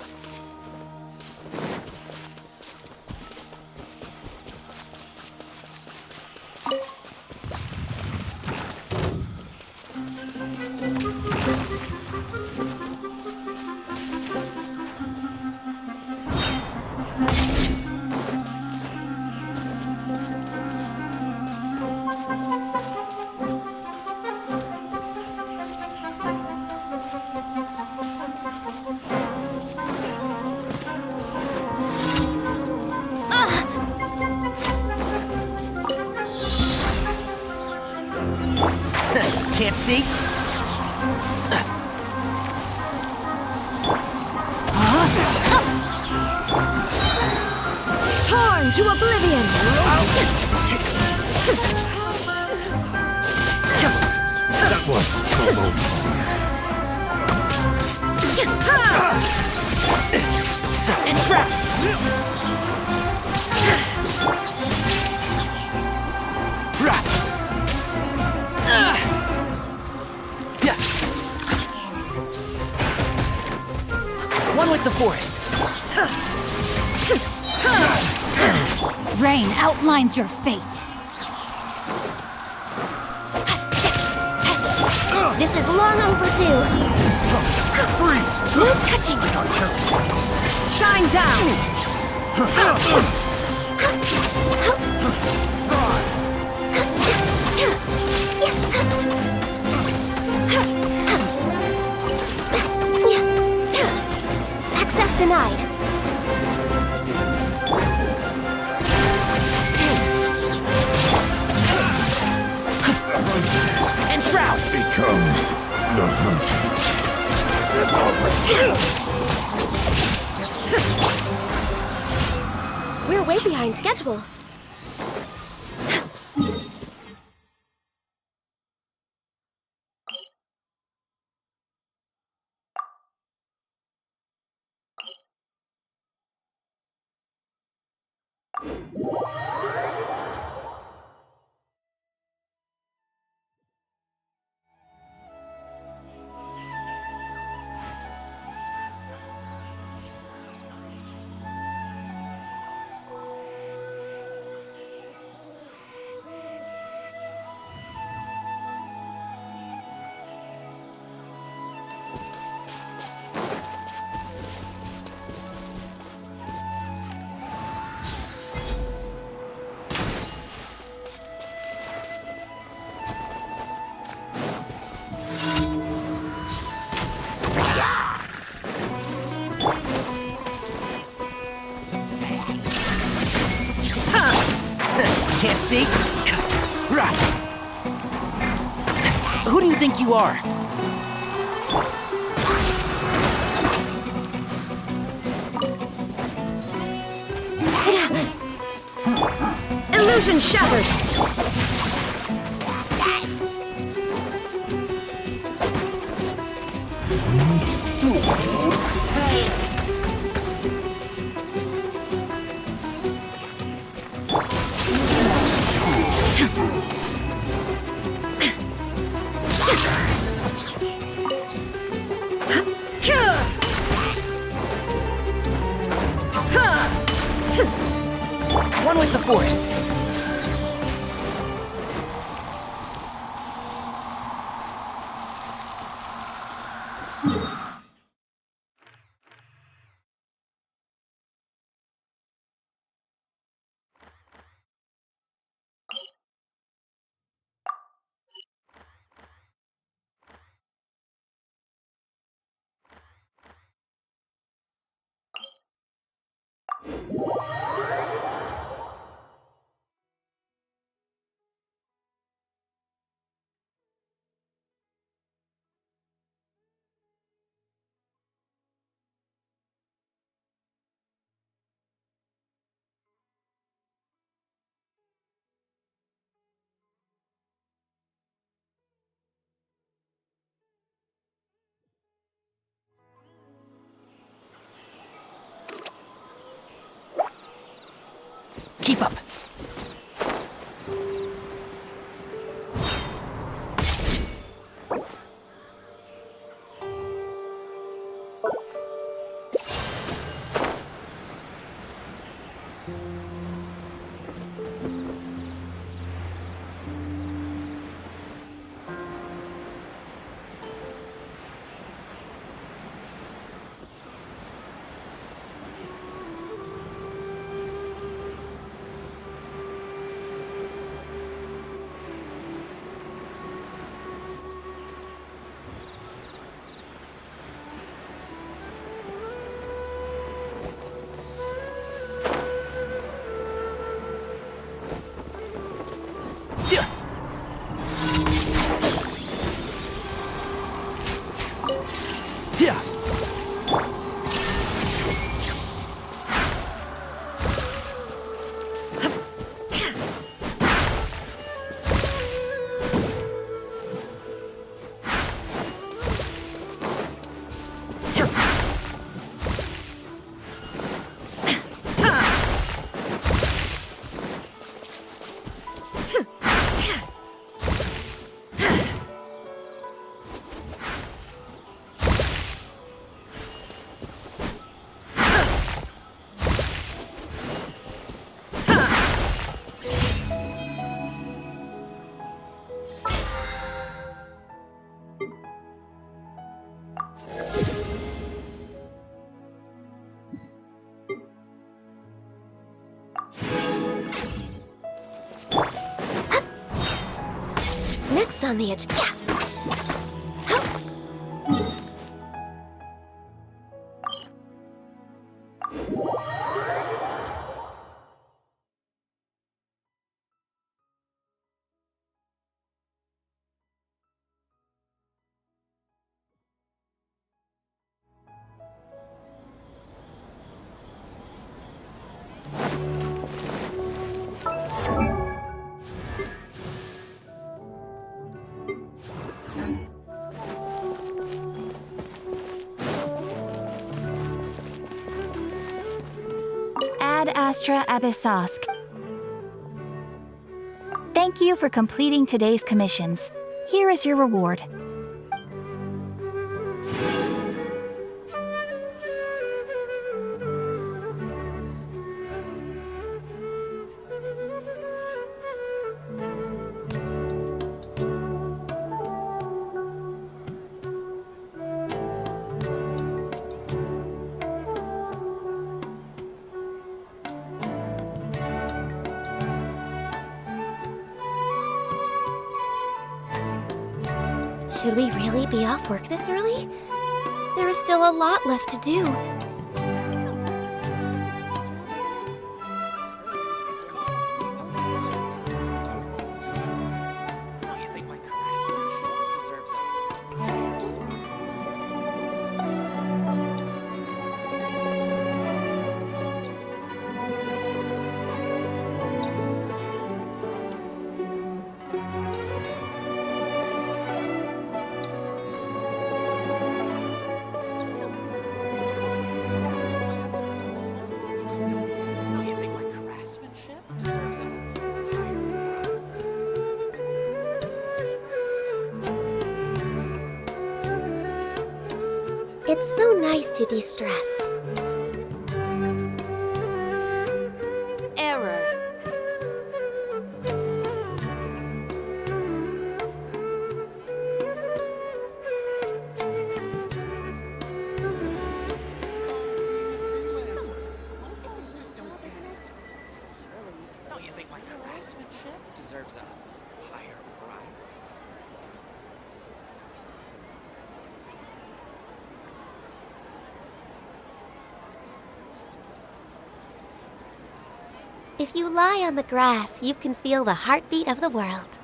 S6: Can't see?
S4: Torn to oblivion!
S8: That was promo.
S6: Entrap! One with the forest.
S4: Rain outlines your fate. This is long overdue. No touching. Shine down. Access denied.
S6: Entrap!
S8: Becomes the hunter.
S4: We're way behind schedule.
S6: Can't see? Who do you think you are?
S4: Illusion shattered.
S6: One with the forest. Keep up.
S4: next on the edge. Yeah.
S11: Ad Astra Abyssosk. Thank you for completing today's commissions. Here is your reward.
S1: Should we really be off work this early? There is still a lot left to do. It's so nice to de-stress.
S2: Error.
S9: Don't you think my craftsmanship deserves a higher price?
S1: If you lie on the grass, you can feel the heartbeat of the world.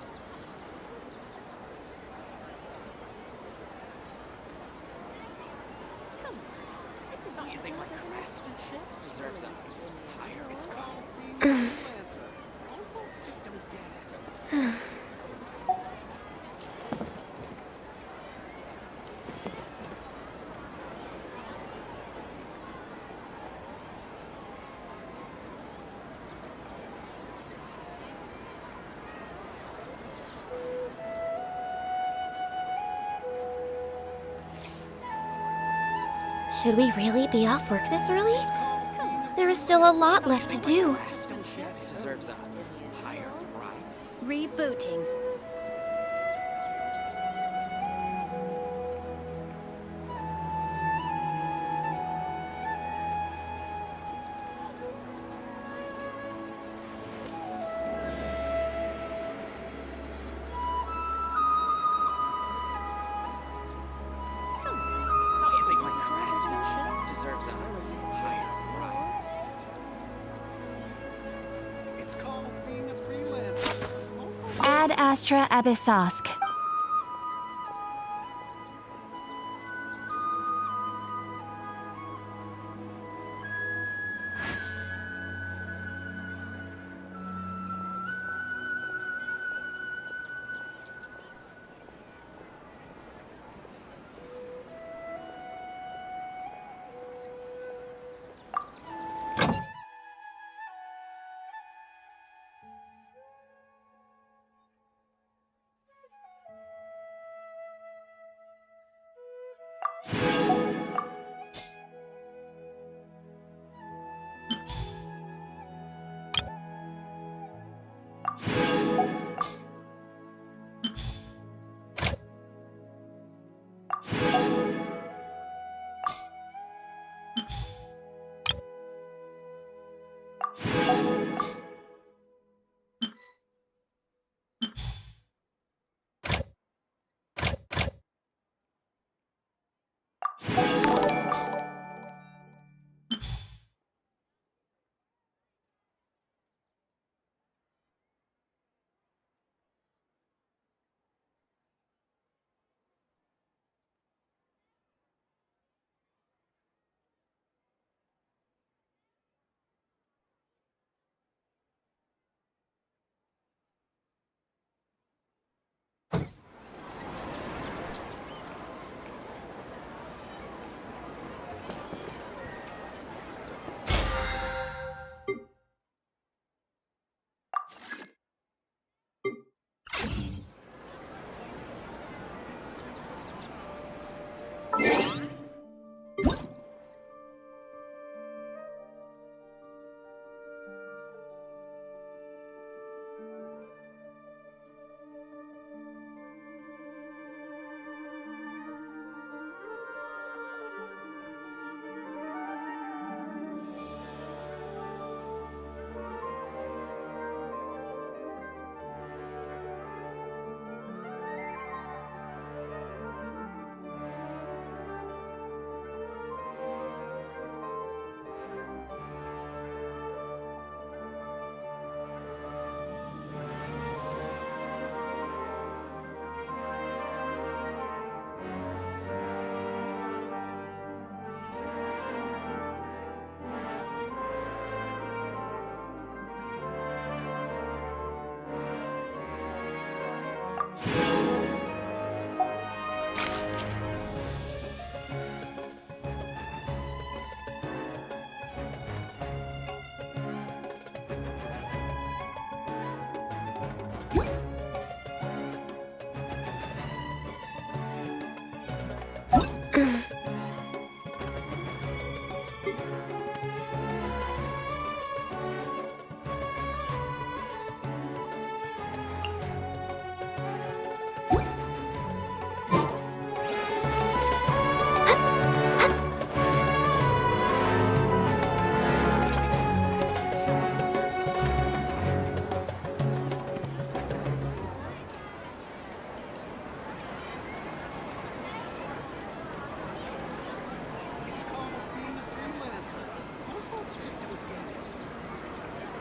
S9: Don't you think my craftsmanship deserves a higher price?
S1: Should we really be off work this early? There is still a lot left to do.
S9: Craftsmanship deserves a higher price.
S2: Rebooting.
S9: Don't you think my craftsmanship deserves a higher price?
S8: It's called being a freelancer.
S11: Ad Astra Abyssosk.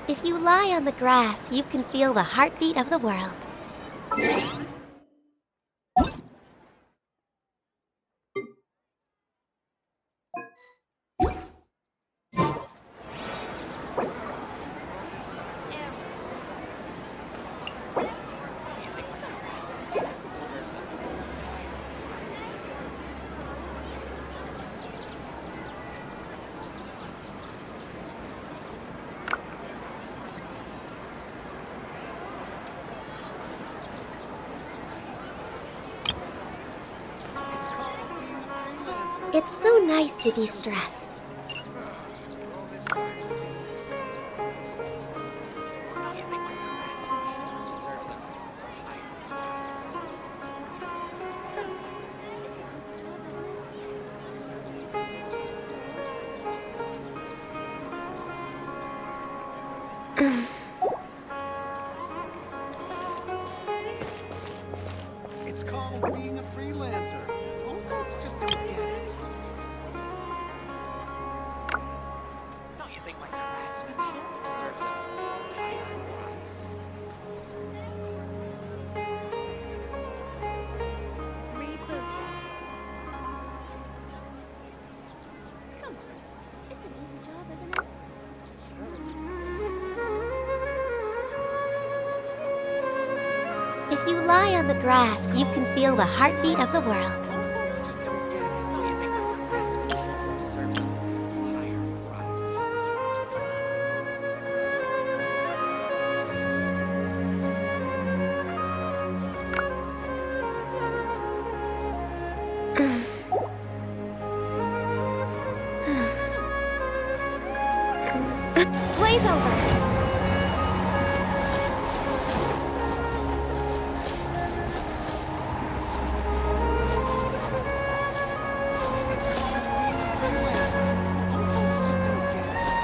S3: If you lie on the grass, you can feel the heartbeat of the world. It's so nice to de-stress.
S10: It's called being a freelancer. Old folks just don't get it.
S12: Don't you think my craftsmanship deserves a higher price?
S1: Rebooting. Come on. It's an easy job, isn't it?
S3: If you lie on the grass, you can feel the heartbeat of the world.
S10: Old folks just don't get it.
S12: Don't you think my craftsmanship deserves a higher price?
S3: Blaze over!
S10: It's called being a freelancer. Old folks just don't get it.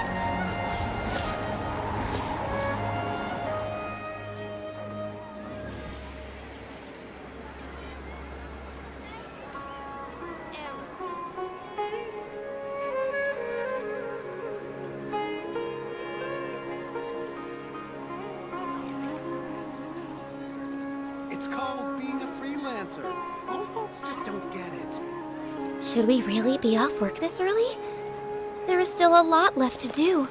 S10: It's called being a freelancer. Old folks just don't get it.
S3: Should we really be off work this early? There is still a lot left to do.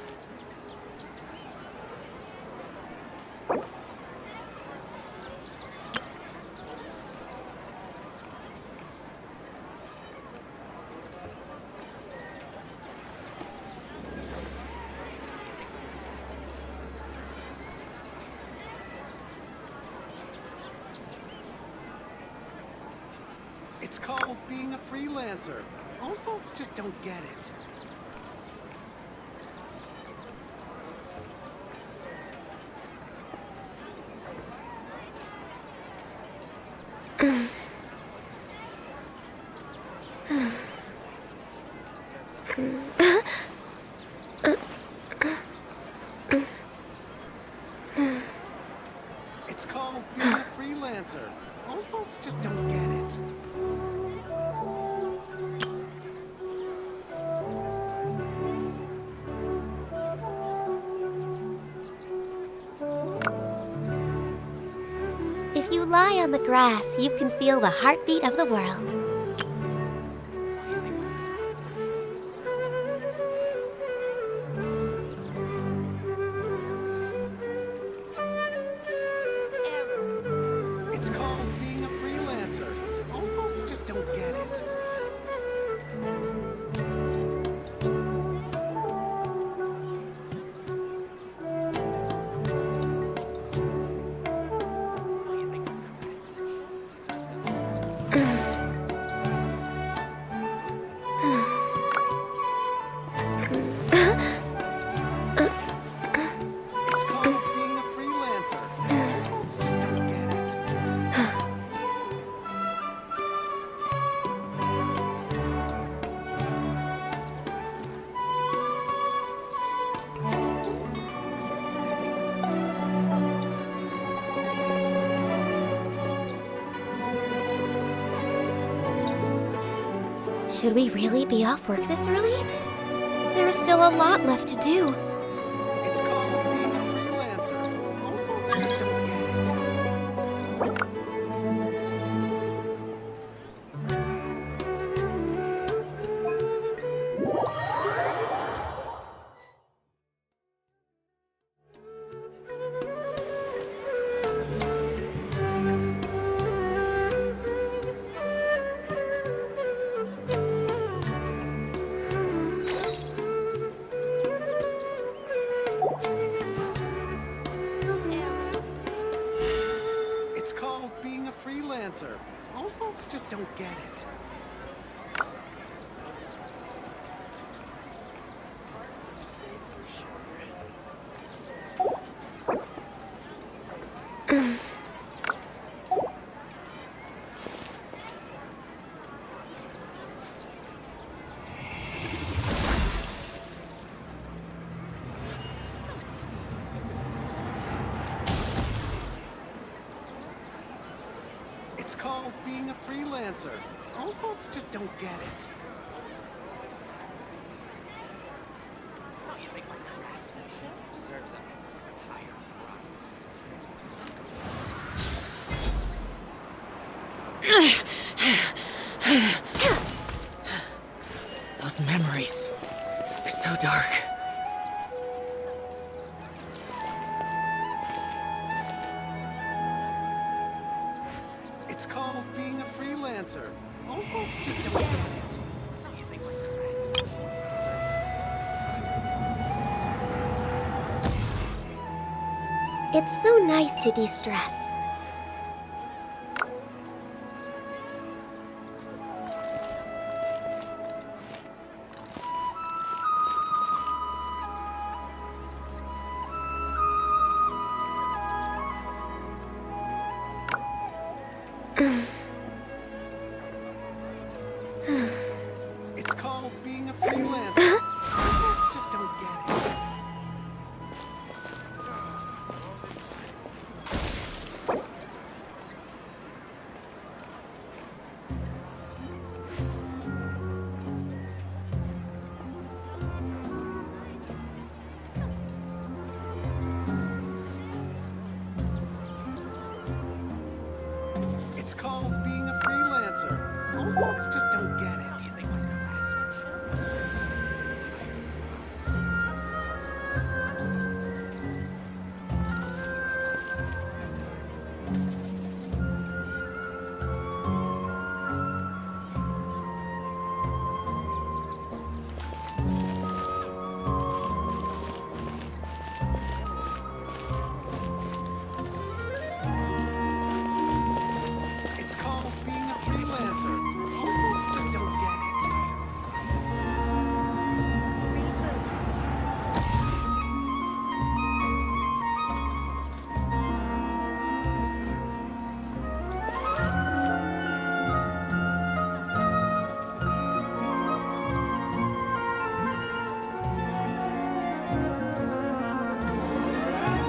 S10: It's called being a freelancer. Old folks just don't get it. It's called being a freelancer. Old folks just don't get it.
S3: If you lie on the grass, you can feel the heartbeat of the world.
S10: It's called being a freelancer. Old folks just don't get it. It's called being a freelancer. Old folks just don't get it.
S3: Should we really be off work this early? There is still a lot left to do.
S10: It's called being a freelancer. Old folks just don't get it. It's called being a freelancer. Old folks just don't get it.
S12: Don't you think my craftsmanship deserves a higher price?
S13: Those memories. So dark.
S10: It's called being a freelancer. Old folks just don't get it.
S12: Don't you think my craftsmanship deserves a
S1: It's so nice to de-stress.
S10: It's called being a freelancer. Old folks just don't get it. It's called being a freelancer. Old folks just don't get it.
S12: Don't you think my craftsmanship deserves
S10: It's called being a freelancer. Old folks just don't get it.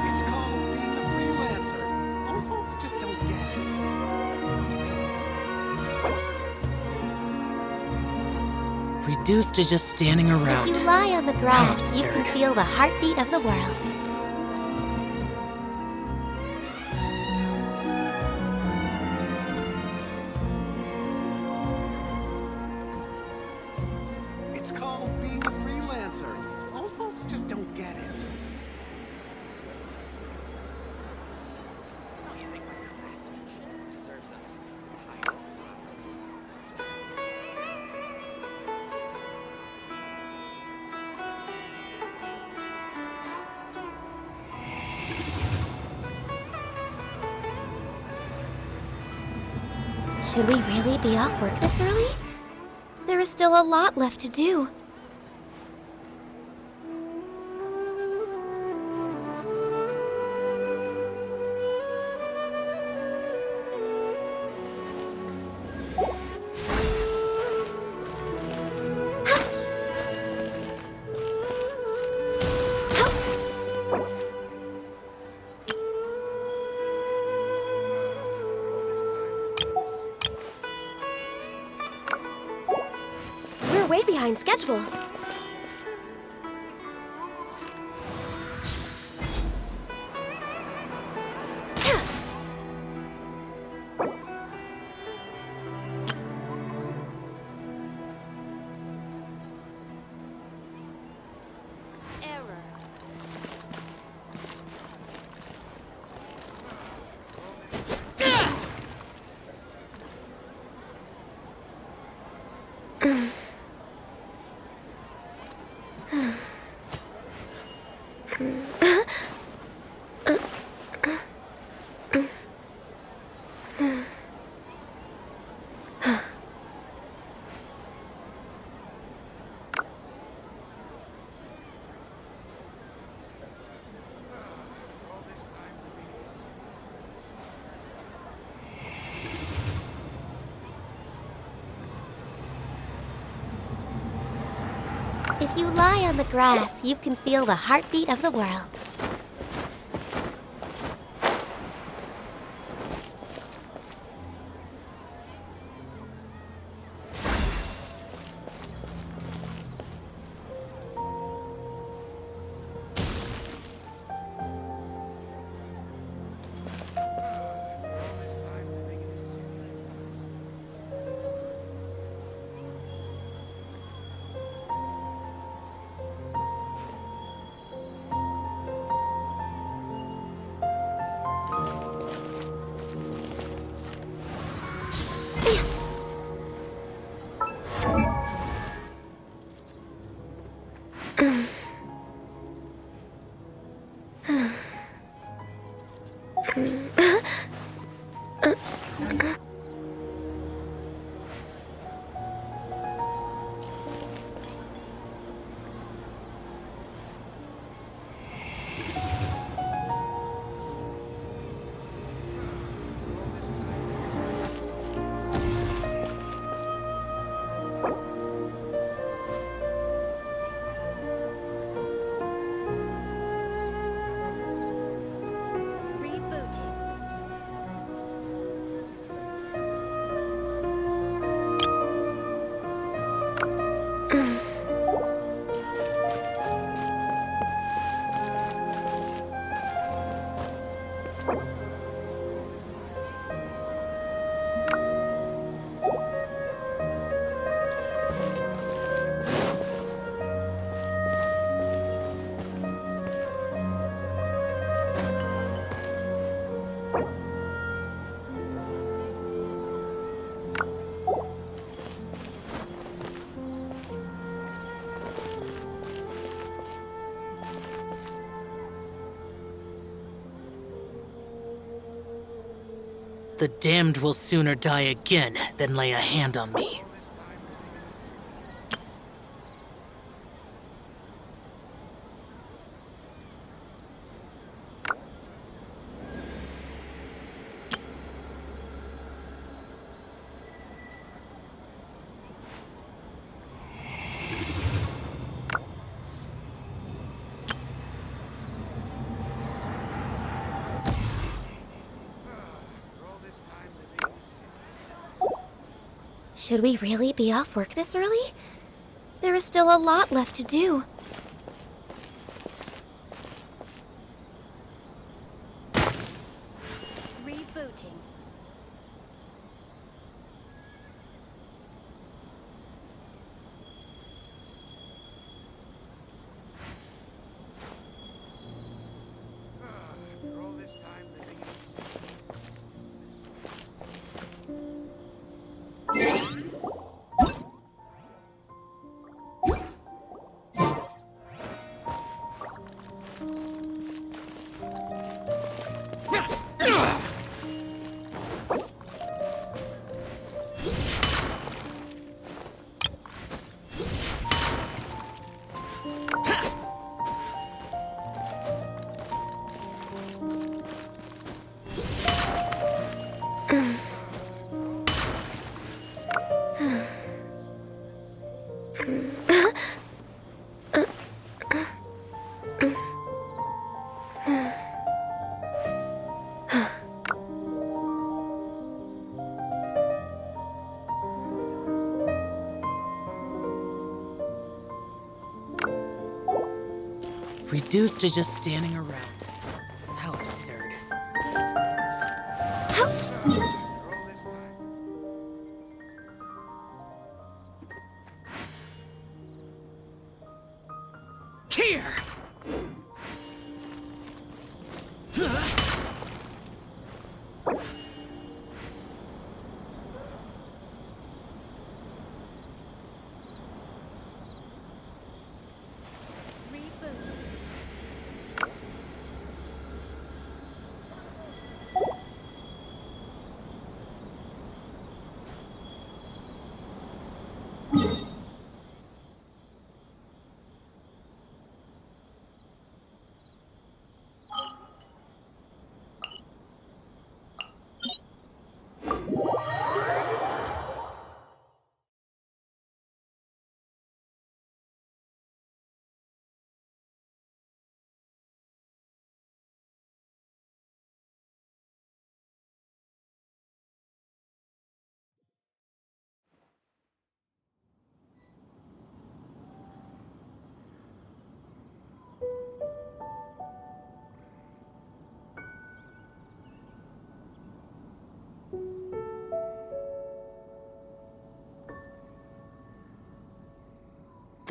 S10: It's called being a freelancer. Old folks just don't get it.
S13: Reduced to just standing around.
S1: If you lie on the grass,
S13: How
S1: you can
S13: absurd.
S1: feel the heartbeat of the world.
S10: It's called being a freelancer. Old folks just don't get it.
S12: Don't you think my craftsmanship deserves a higher price?
S1: Should we really be off work this early? There is still a lot left to do. We're way behind schedule.
S3: If you lie on the grass, you can feel the heartbeat of the world.
S13: The damned will sooner die again than lay a hand on me.
S1: Should we really be off work this early? There is still a lot left to do.
S4: Rebooting.
S13: Reduced to just standing around. How absurd.
S7: Here!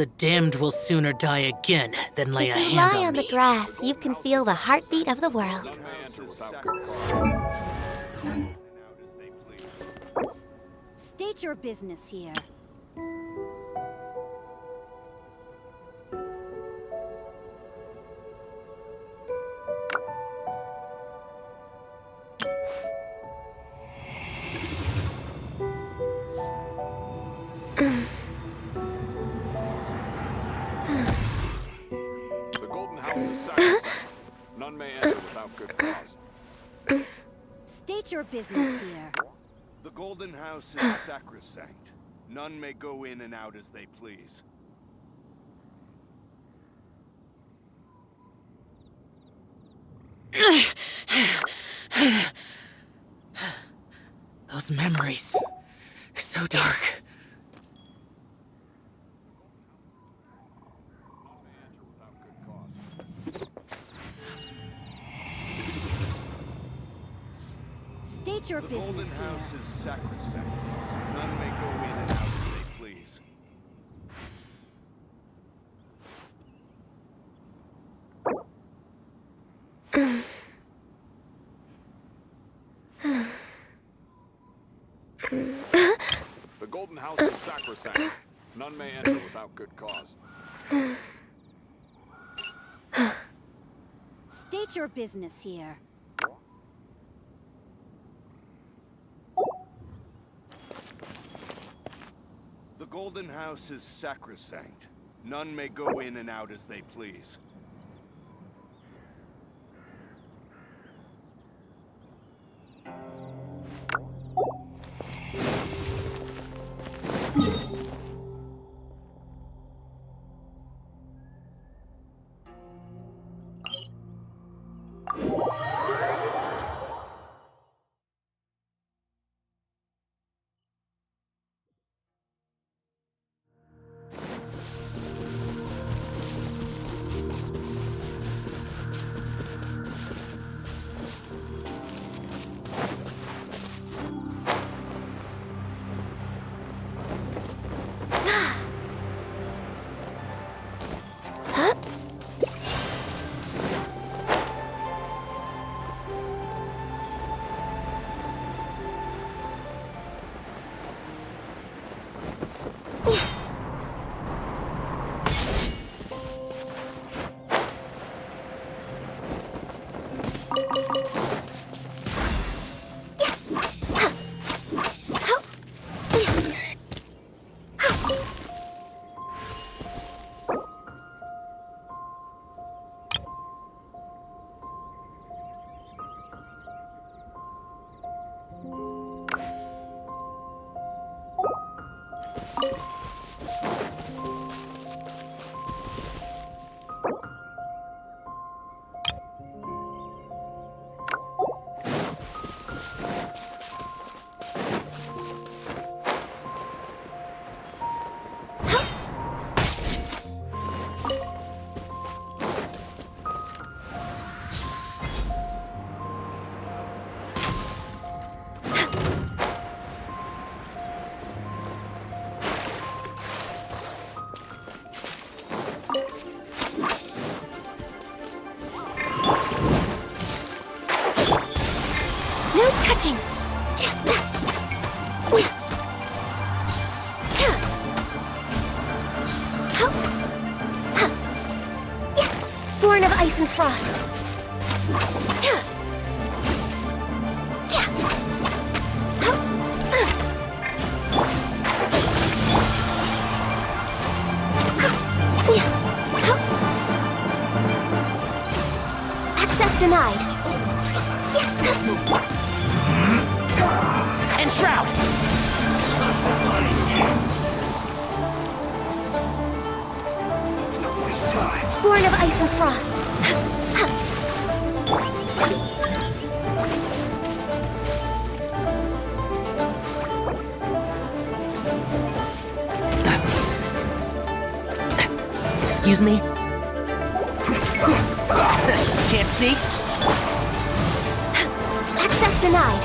S13: The damned will sooner die again than lay a
S4: If you
S13: hand
S4: lie
S13: on
S4: on the
S13: me.
S4: grass, you can feel the heartbeat of the world.
S14: State your business here.
S5: The Golden House is sacrosanct. None may enter without good cause.
S14: State your business here.
S15: The Golden House is sacrosanct. None may go in and out as they please.
S13: Those memories. So dark.
S14: State your
S15: The
S14: business
S15: Golden
S14: here.
S15: House is sacrosanct. None may go in and out as they please.
S5: The Golden House is sacrosanct. None may enter without good cause.
S14: State your business here.
S15: The Golden House is sacrosanct. None may go in and out as they please.
S4: No touching! Born of ice and frost. Access denied.
S13: Enshroud!
S4: Born of ice and frost.
S6: Excuse me? Can't see?
S4: Access denied.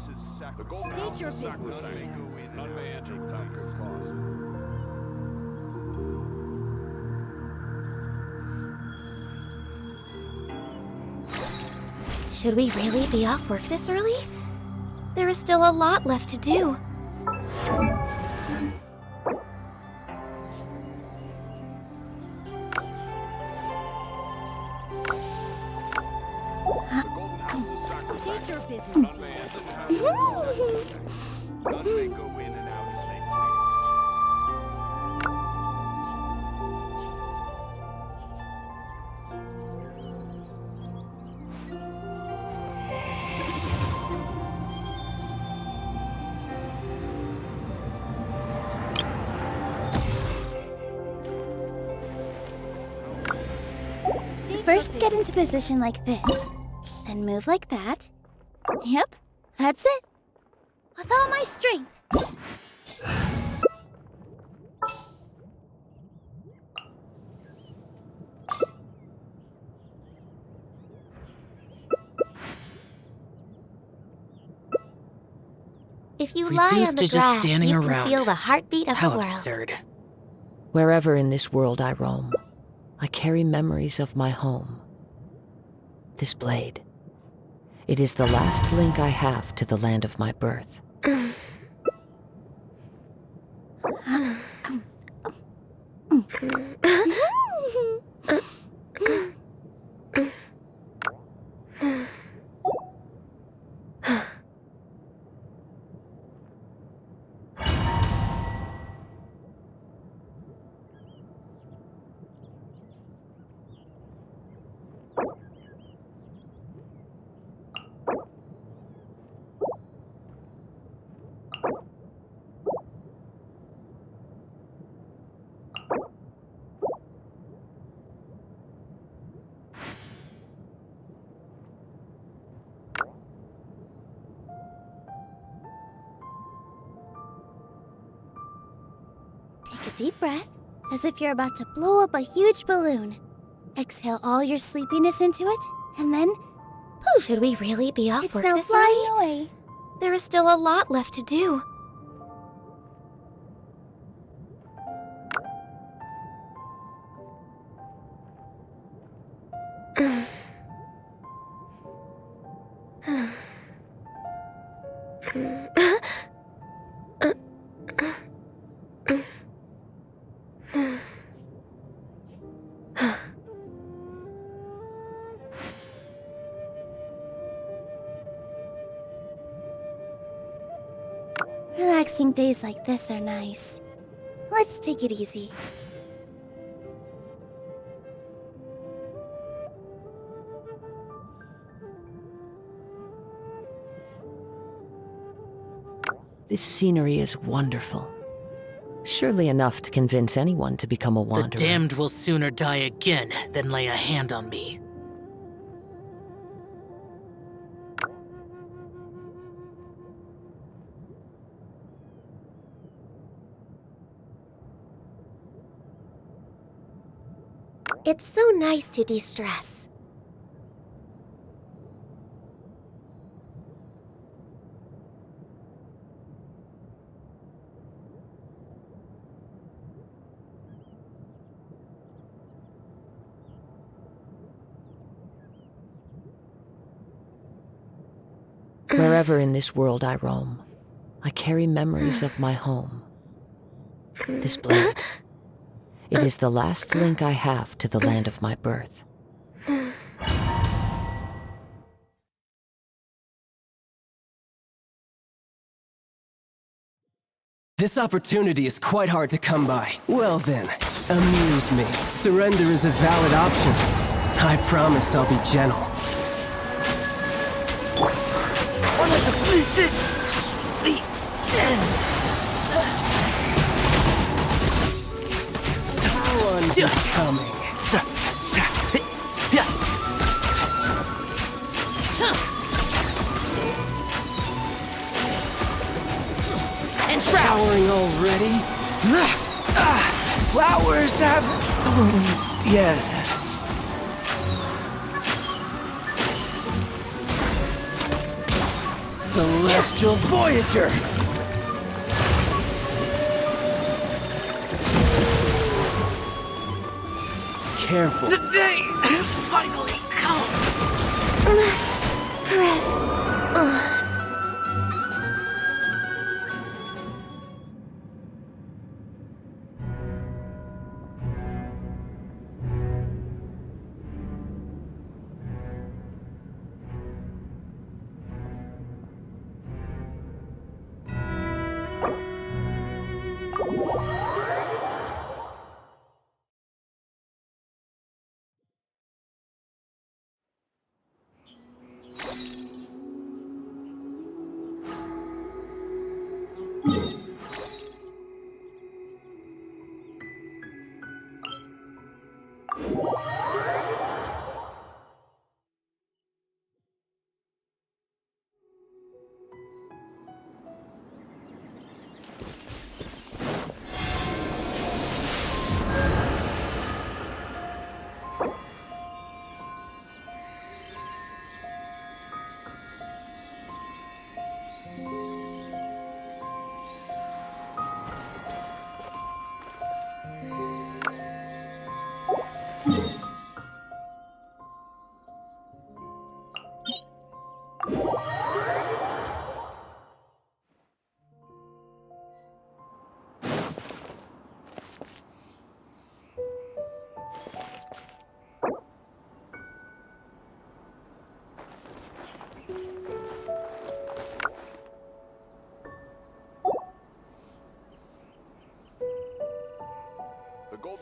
S15: house is
S5: The golden
S14: State
S5: house
S14: your
S5: is
S14: business
S5: sacrosanct.
S14: here.
S5: None may enter without good cause.
S1: Should we really be off work this early? There is still a lot left to do.
S5: The golden house is sacrosanct.
S14: State your business
S5: None
S14: here.
S5: may enter without good cause.
S15: None may go in and out as they
S3: First, get into position like this. Then move like that. Yep, that's it. With all my strength.
S1: If you lie
S13: Reduced
S1: on the
S13: to just
S1: grass,
S13: standing
S1: you
S13: around.
S1: can feel the heartbeat of
S13: How
S1: the world.
S13: absurd.
S6: Wherever in this world I roam, I carry memories of my home. This blade. It is the last link I have to the land of my birth.
S3: Take a deep breath, as if you're about to blow up a huge balloon. Exhale all your sleepiness into it, and then poof!
S1: Should we really be off
S3: It's
S1: work
S3: now
S1: this
S3: flying
S1: early?
S3: away.
S1: There is still a lot left to do.
S3: Relaxing days like this are nice. Let's take it easy.
S6: This scenery is wonderful. Surely enough to convince anyone to become a
S13: The
S6: wanderer.
S13: damned will sooner die again than lay a hand on me.
S1: It's so nice to de-stress.
S6: Wherever in this world I roam, I carry memories of my home. This blade. It is the last link I have to the land of my birth.
S16: This opportunity is quite hard to come by. Well then, amuse me. Surrender is a valid option. I promise I'll be gentle.
S7: One of the places, the end.
S16: How unbecoming.
S7: Showering
S16: already?
S7: Flowers have...
S6: Yeah.
S16: Celestial Voyager! Careful.
S9: The day has finally come.
S1: Must press on.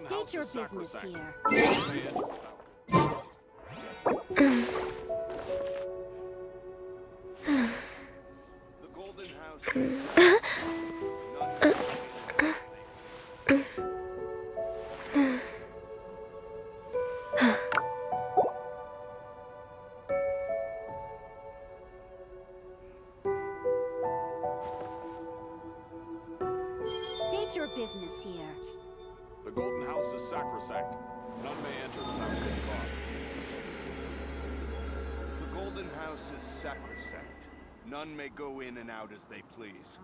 S14: State your business here.
S15: The Golden House.
S14: State your business here.
S5: The Golden House is sacrosanct. None may enter without good cause.
S15: The Golden House is sacrosanct. None may go in and out as they please.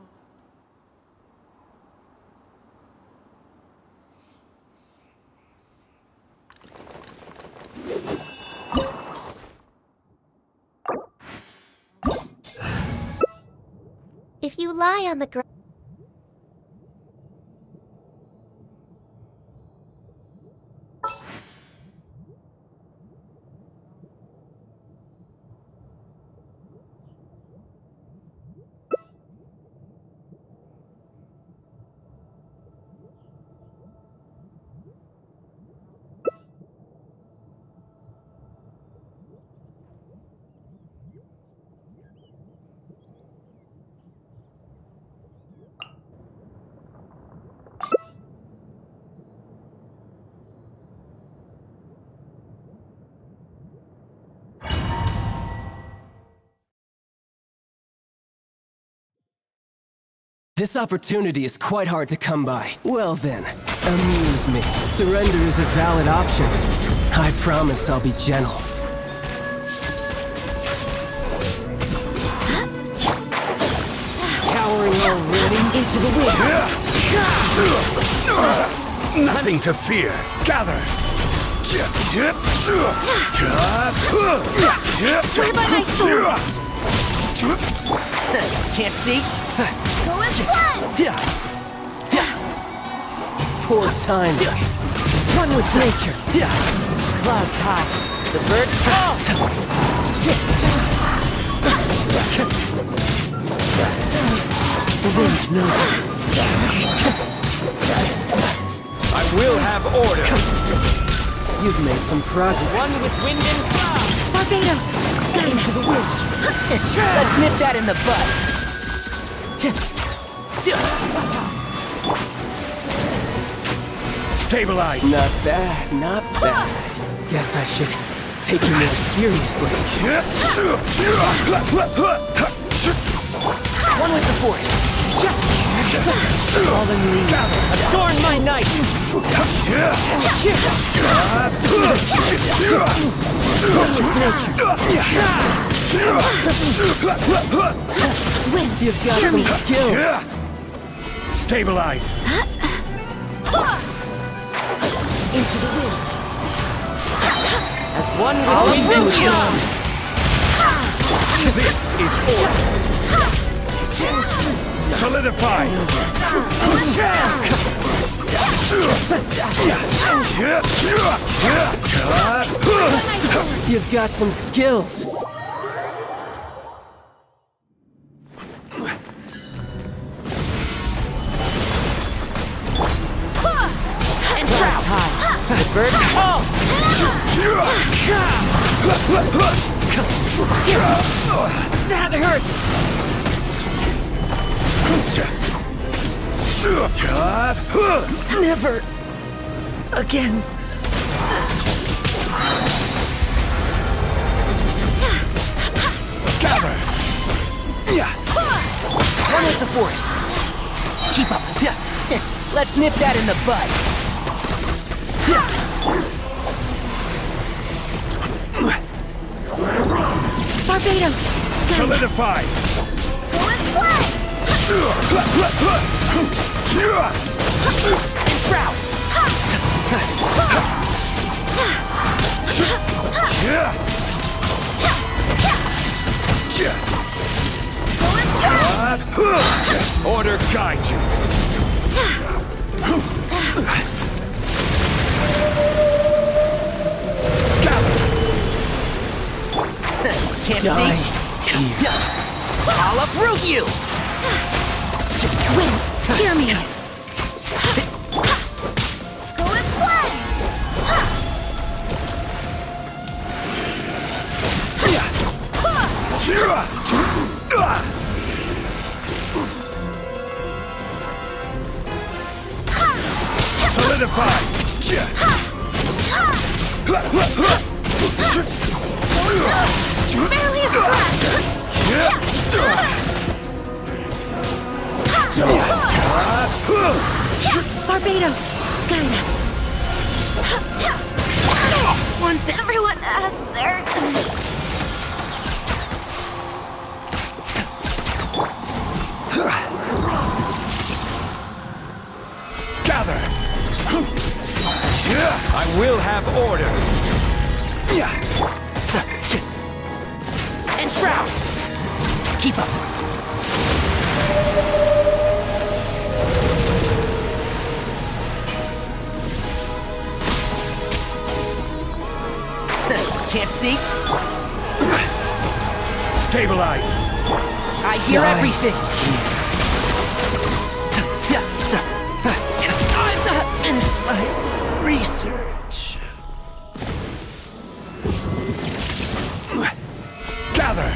S1: If you lie on the ground.
S16: This opportunity is quite hard to come by. Well then, amuse me. Surrender is a valid option. I promise I'll be gentle. Cowering already? Into the wind!
S8: Nothing to fear. Gather!
S4: Swear by my sword!
S13: Can't see?
S4: Go as one!
S16: Poor timing.
S13: One with nature. Clouds high. The birds fall. The wind knows it.
S9: I will have order.
S16: You've made some progress.
S13: One with wind and cloud.
S4: Barbados!
S13: Into the wind. Let's nip that in the bud.
S8: Stabilize.
S16: Not bad, not bad. Guess I should take you more seriously.
S13: One with the force. Fallen leaves. Adorn my night. Nature.
S16: Wind, you've got some skills.
S8: Stabilize.
S16: Into the wind. As one with wind and wind.
S8: This is order. Solidify.
S16: You've got some skills.
S12: And trap. The birds fall. That hurts.
S16: Never again.
S8: Gather.
S12: One with the force. Keep up. Let's nip that in the bud.
S2: Barbados!
S8: Solidify.
S12: And shroud.
S8: Order guide you.
S12: Can't
S16: Die
S12: see. I'll uproot you.
S2: Wind, hear me.
S8: Solidify.
S2: Barely a scratch. Barbados, guide us. Once everyone has their...
S8: Gather. I will have order.
S12: And shroud. Keep up. Can't see.
S8: Stabilize.
S12: I hear everything.
S16: Sir, I'm not finished my research.
S8: Gather.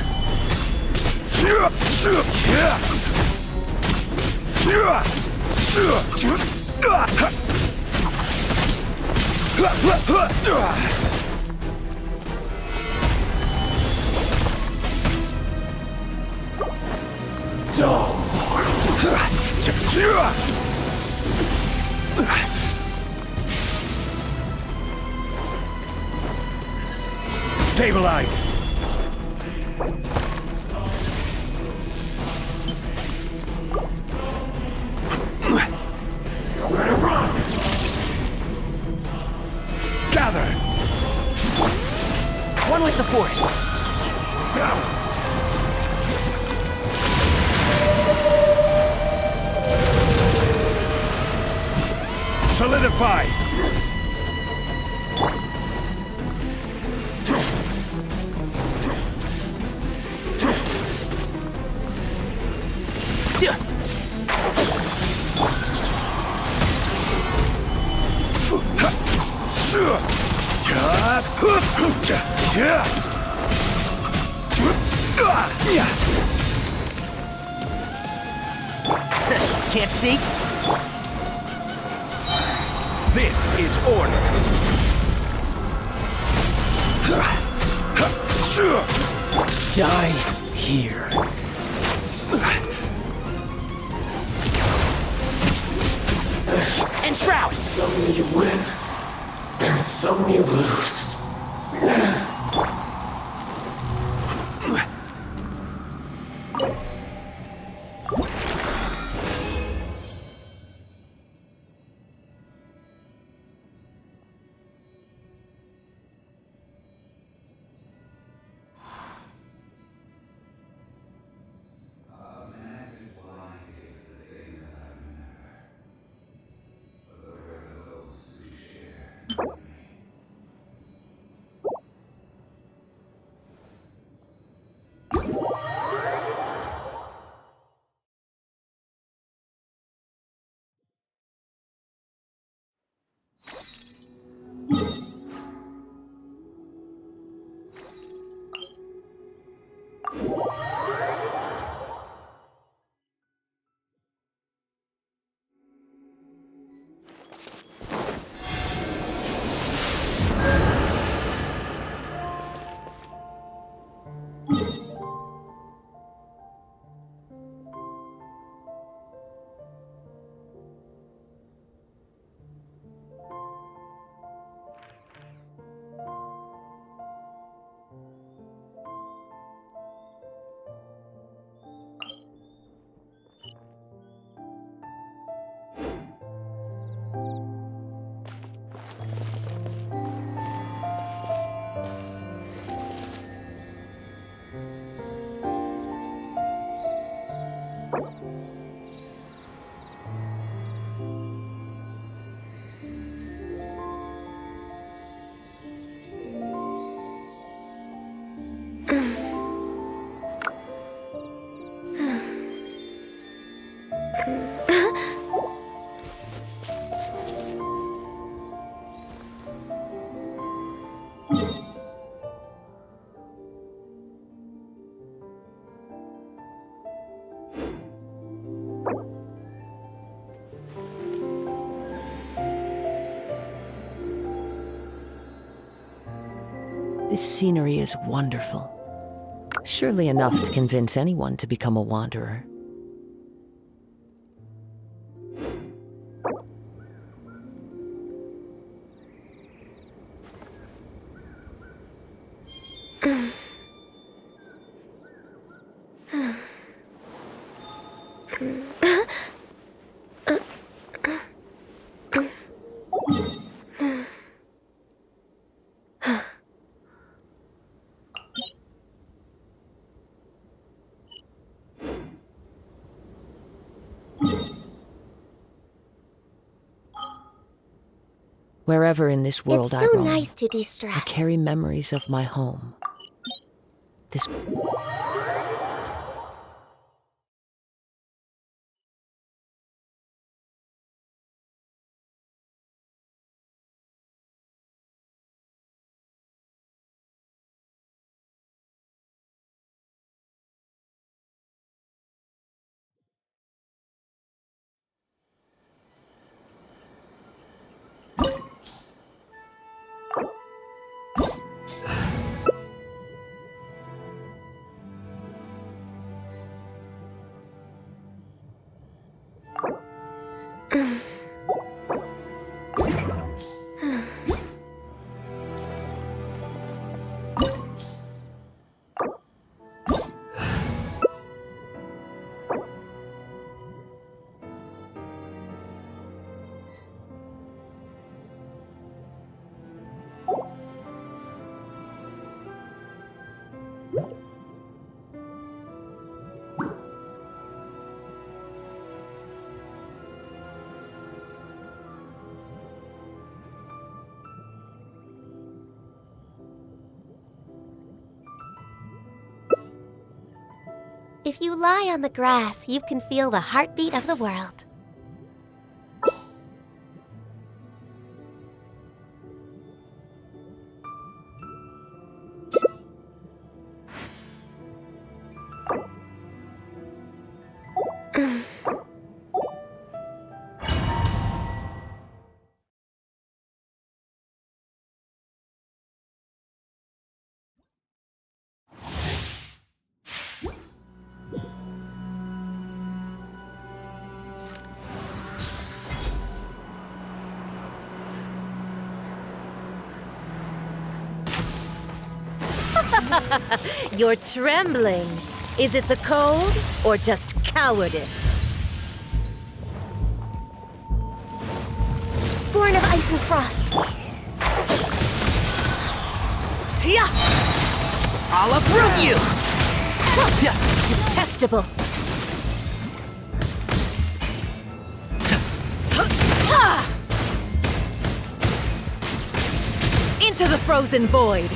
S8: Stabilize. Gather.
S12: One with the force.
S8: Solidify.
S12: Can't see.
S8: This is order.
S16: Die here.
S12: And shroud.
S8: Some you win, and some you lose.
S17: This scenery is wonderful. Surely enough to convince anyone to become a wanderer. Wherever in this world
S1: It's
S17: I
S1: so
S17: roam,
S1: nice to de-stress.
S17: I carry memories of my home. This...
S1: If you lie on the grass, you can feel the heartbeat of the world.
S18: You're trembling. Is it the cold or just cowardice?
S1: Born of ice and frost.
S18: Yeah.
S17: I'll uproot you!
S18: Detestable. Into the frozen void!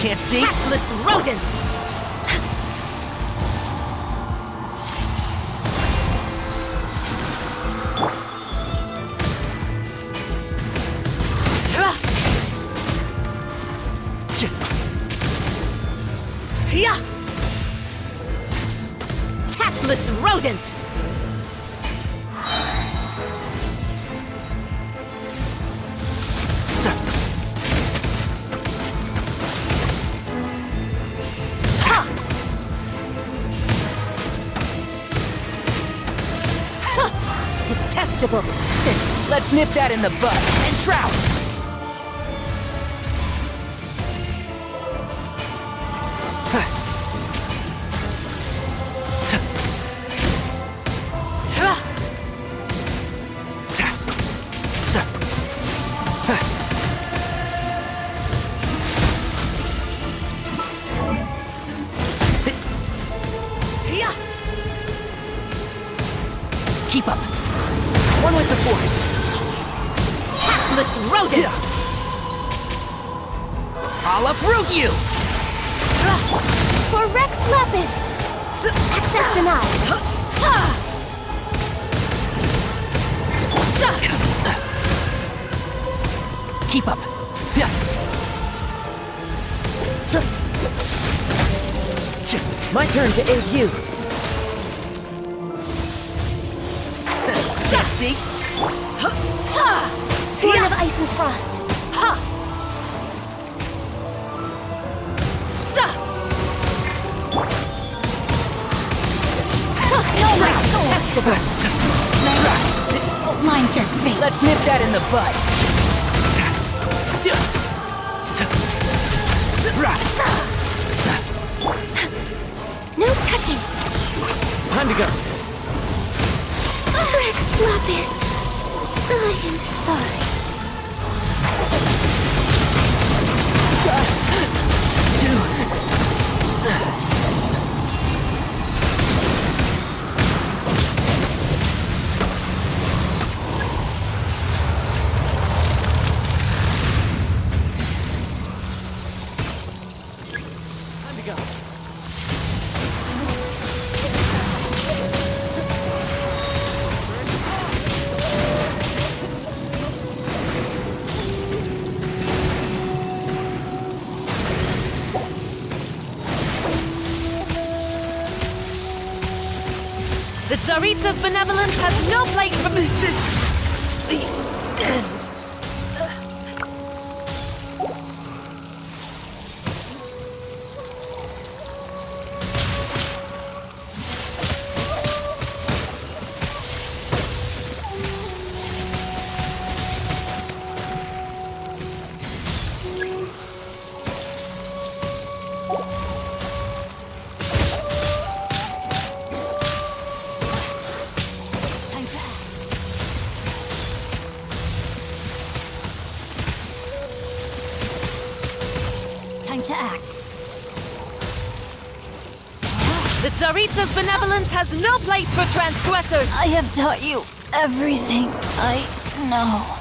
S6: Can't see?
S18: Tactless rodent! Tactless rodent! Detestable!
S6: Let's nip that in the bud and shroud! Keep up. One with the force.
S18: Tactless rodent!
S6: I'll uproot you!
S4: For Rex Lapis! Access denied.
S6: Keep up. My turn to aid you. See?
S4: Born of ice and frost.
S18: Detestable!
S4: Mine's your fate.
S6: Let's nip that in the bud.
S4: No touching.
S6: Time to go.
S4: Rex Lapis, I am sorry.
S6: Dust to dust. Time to go.
S18: The Tsaritsa's benevolence has no place for this. Is the end.
S4: Time to act.
S18: The Tsaritsa's benevolence has no place for transgressors.
S11: I have taught you everything I know.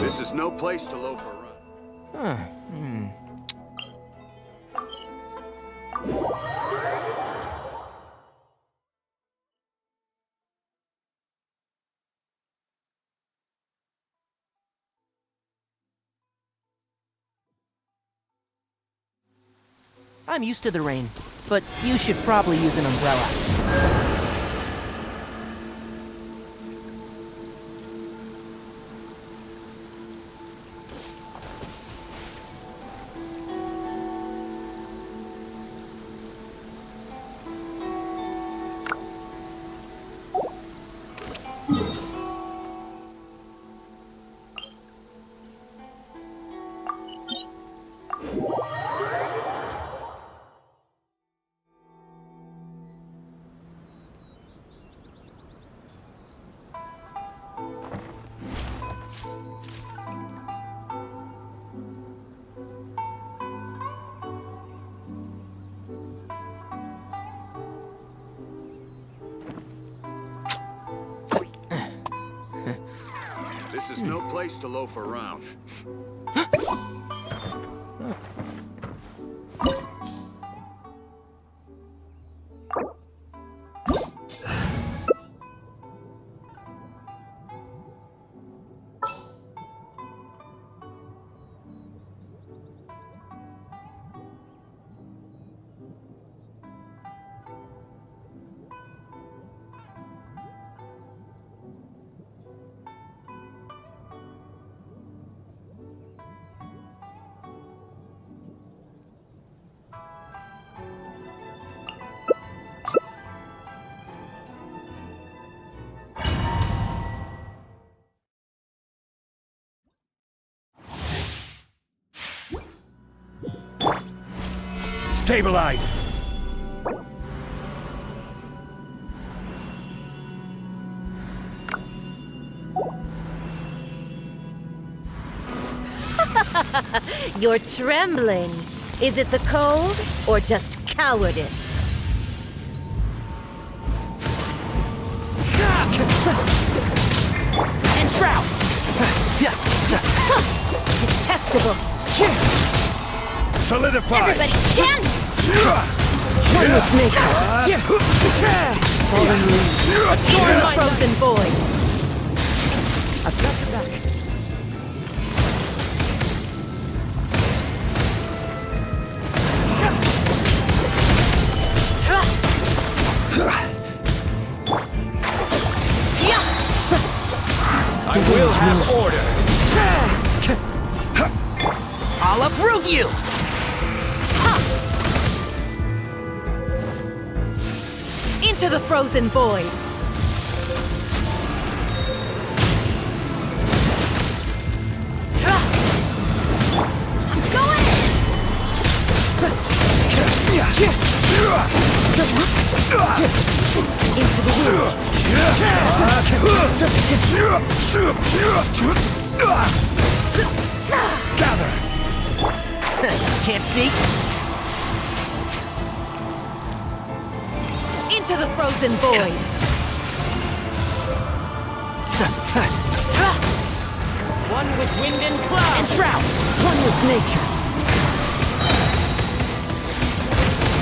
S15: This is no place to loaf around.
S6: I'm used to the rain, but you should probably use an umbrella.
S15: This is no place to loaf around.
S9: Stabilize!
S18: You're trembling. Is it the cold or just cowardice?
S16: And shroud!
S18: Detestable!
S9: Solidify!
S18: Everybody stand! One with nature! Fallen leaves! Into the frozen void!
S16: I've got your back.
S9: I will have order!
S16: I'll uproot you!
S18: Into the frozen void! Into the wind!
S9: Gather!
S16: Can't see?
S18: Into the frozen void!
S16: One with wind and cloud! And shroud! One with nature!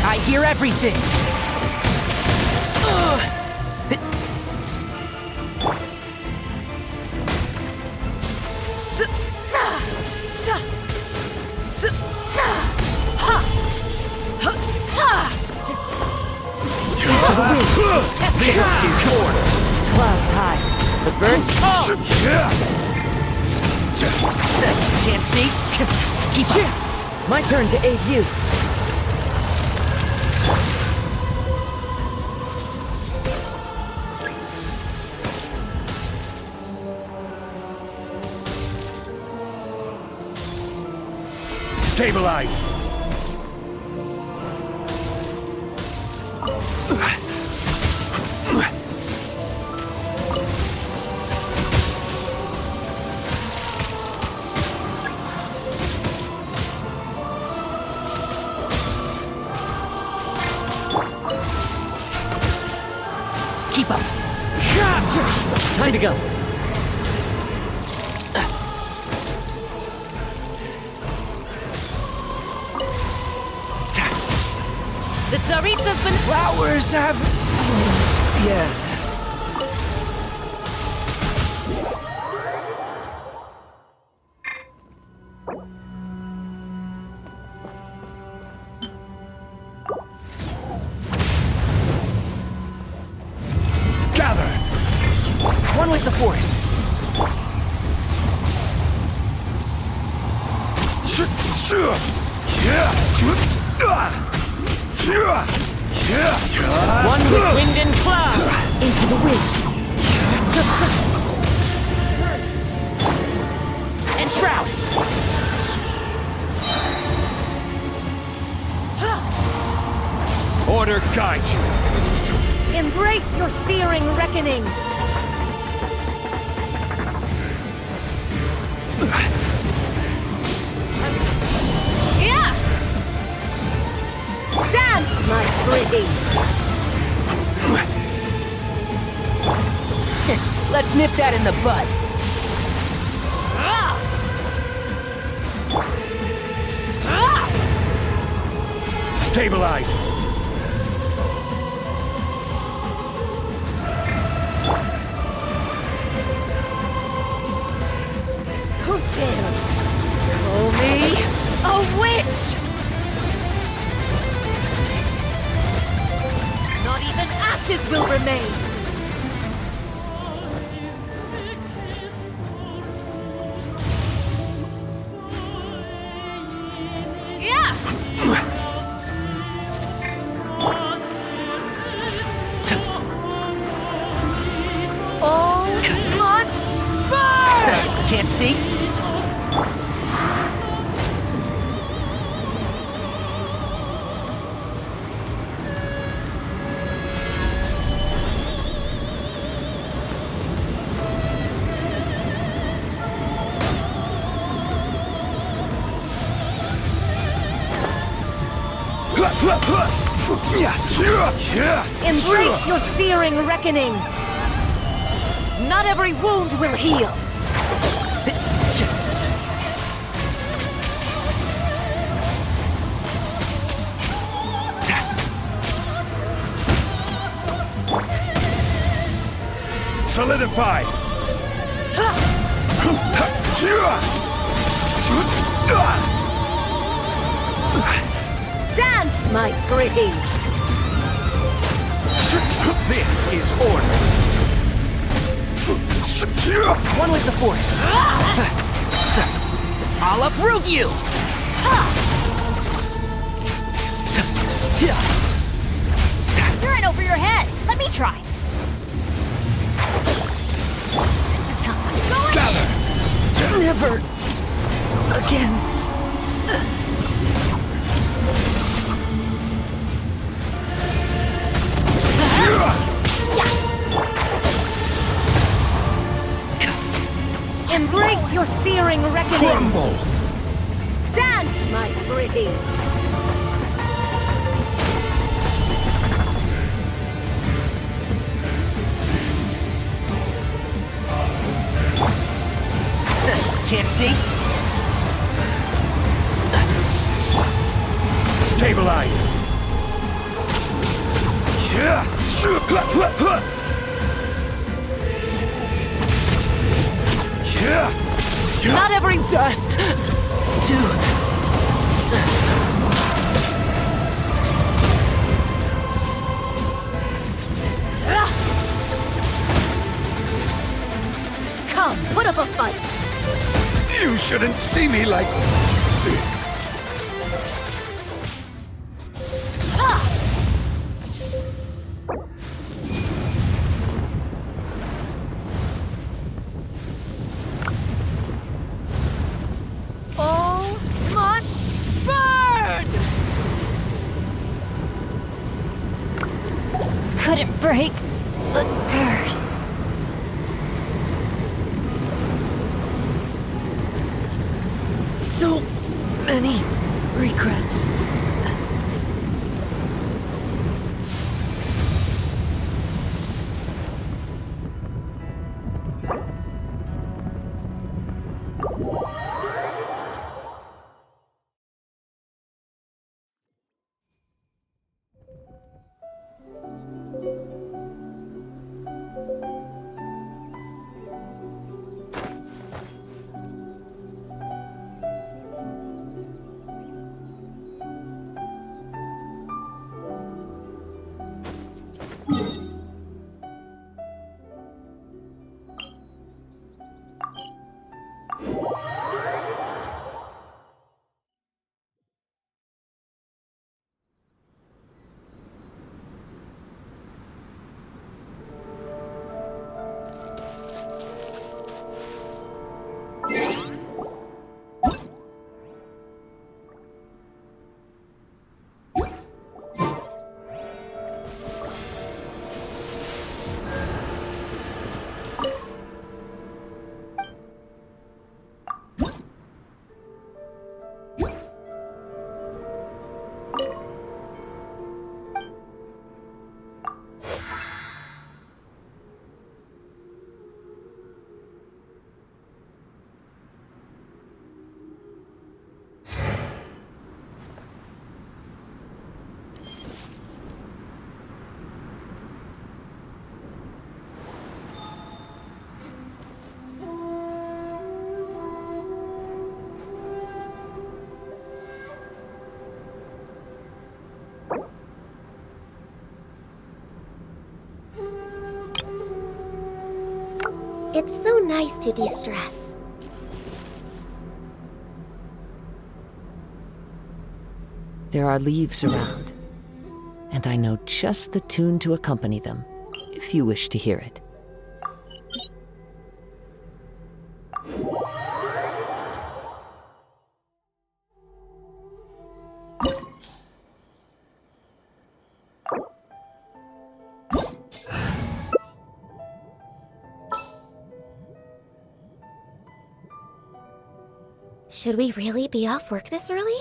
S16: I hear everything!
S9: Into the wind! This is order!
S16: Clouds high, the birds call! Can't see? Keep up! My turn to aid you!
S9: Stabilize!
S16: Keep up! Time to go!
S18: The Tsaritsa's been...
S16: Flowers have... Yeah.
S9: Gather!
S16: One with the forest. One with wind and cloud. Into the wind. And shroud.
S9: Order guide you.
S18: Embrace your searing reckoning! Yeah! Dance, my pretties!
S16: Let's nip that in the bud.
S9: Stabilize!
S18: Who dares call me a witch? Not even ashes will remain! All must burn!
S6: Can't see?
S18: Embrace your searing reckoning! Not every wound will heal!
S9: Solidify!
S18: Dance, my pretties!
S9: This is order.
S6: One with the force. I'll uproot you!
S4: You're in over your head. Let me try.
S6: Never again.
S18: Embrace your searing reckoning!
S9: Crumble!
S18: Dance, my pretties!
S6: Can't see?
S9: Stabilize!
S18: Not every
S6: dust to
S18: Come, put up a fight!
S9: You shouldn't see me like this.
S18: All must burn!
S4: Couldn't break the curse.
S6: so many regrets.
S1: It's so nice to de-stress.
S17: There are leaves around, and I know just the tune to accompany them, if you wish to hear it.
S1: Should we really be off work this early?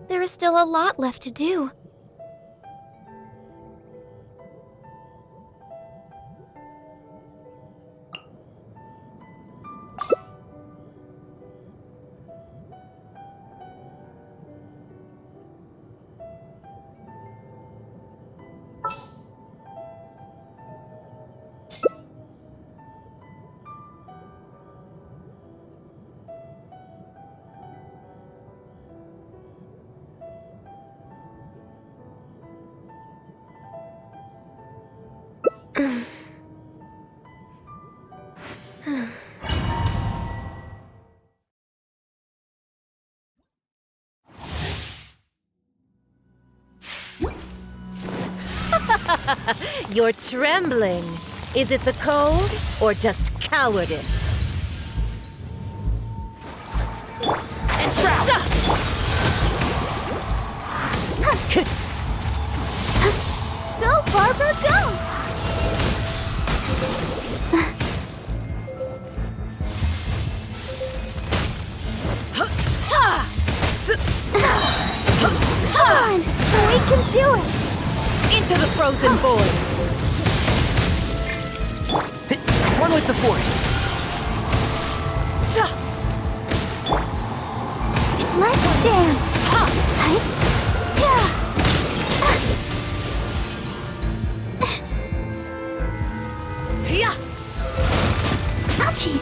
S1: There is still a lot left to do.
S18: You're trembling. Is it the cold or just cowardice?
S12: Entrap!
S3: Go, Barbara, go! Come on, we can do it!
S18: Into the frozen void!
S6: One with the force!
S3: Let's dance! Ouchie!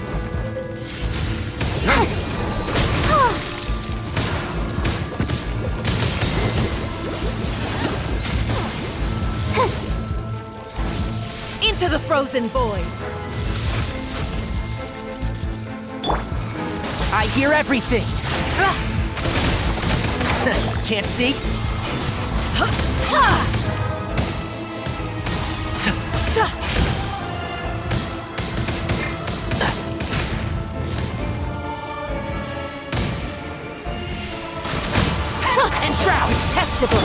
S18: Into the frozen void!
S6: I hear everything! Can't see?
S18: Entrap! Detestable!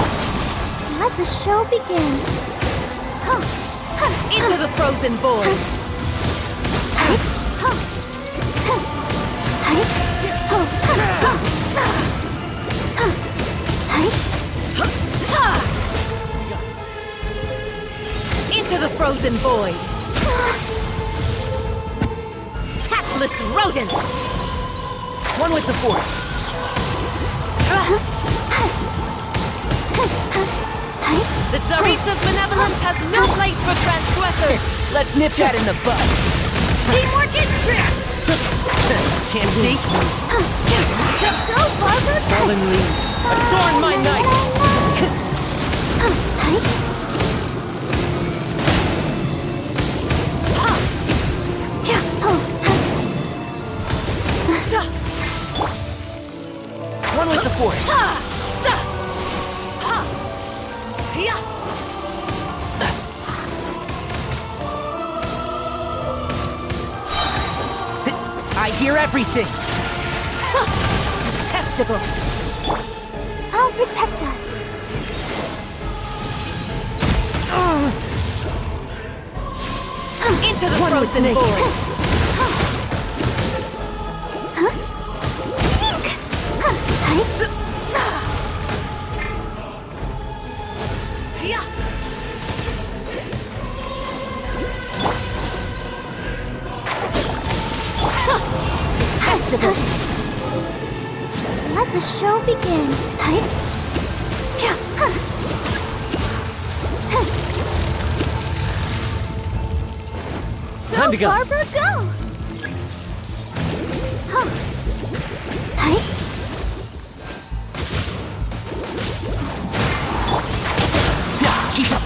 S3: Let the show begin.
S18: Into the frozen void! Into the frozen void! Tactless rodent!
S6: One with the force!
S18: The Tsaritsa's benevolence has no place for transgressors!
S6: Let's nip that in the bud!
S18: Teamwork is trick!
S6: Can't see?
S3: Go, Barbara!
S6: Fallen leaves, adorn my night! One with the force! I hear everything!
S18: Detestable!
S3: I'll protect us.
S18: Into the frozen void!
S3: Detestable. Let the show begin.
S16: Time to go.
S3: Barbara, go!
S6: Keep up!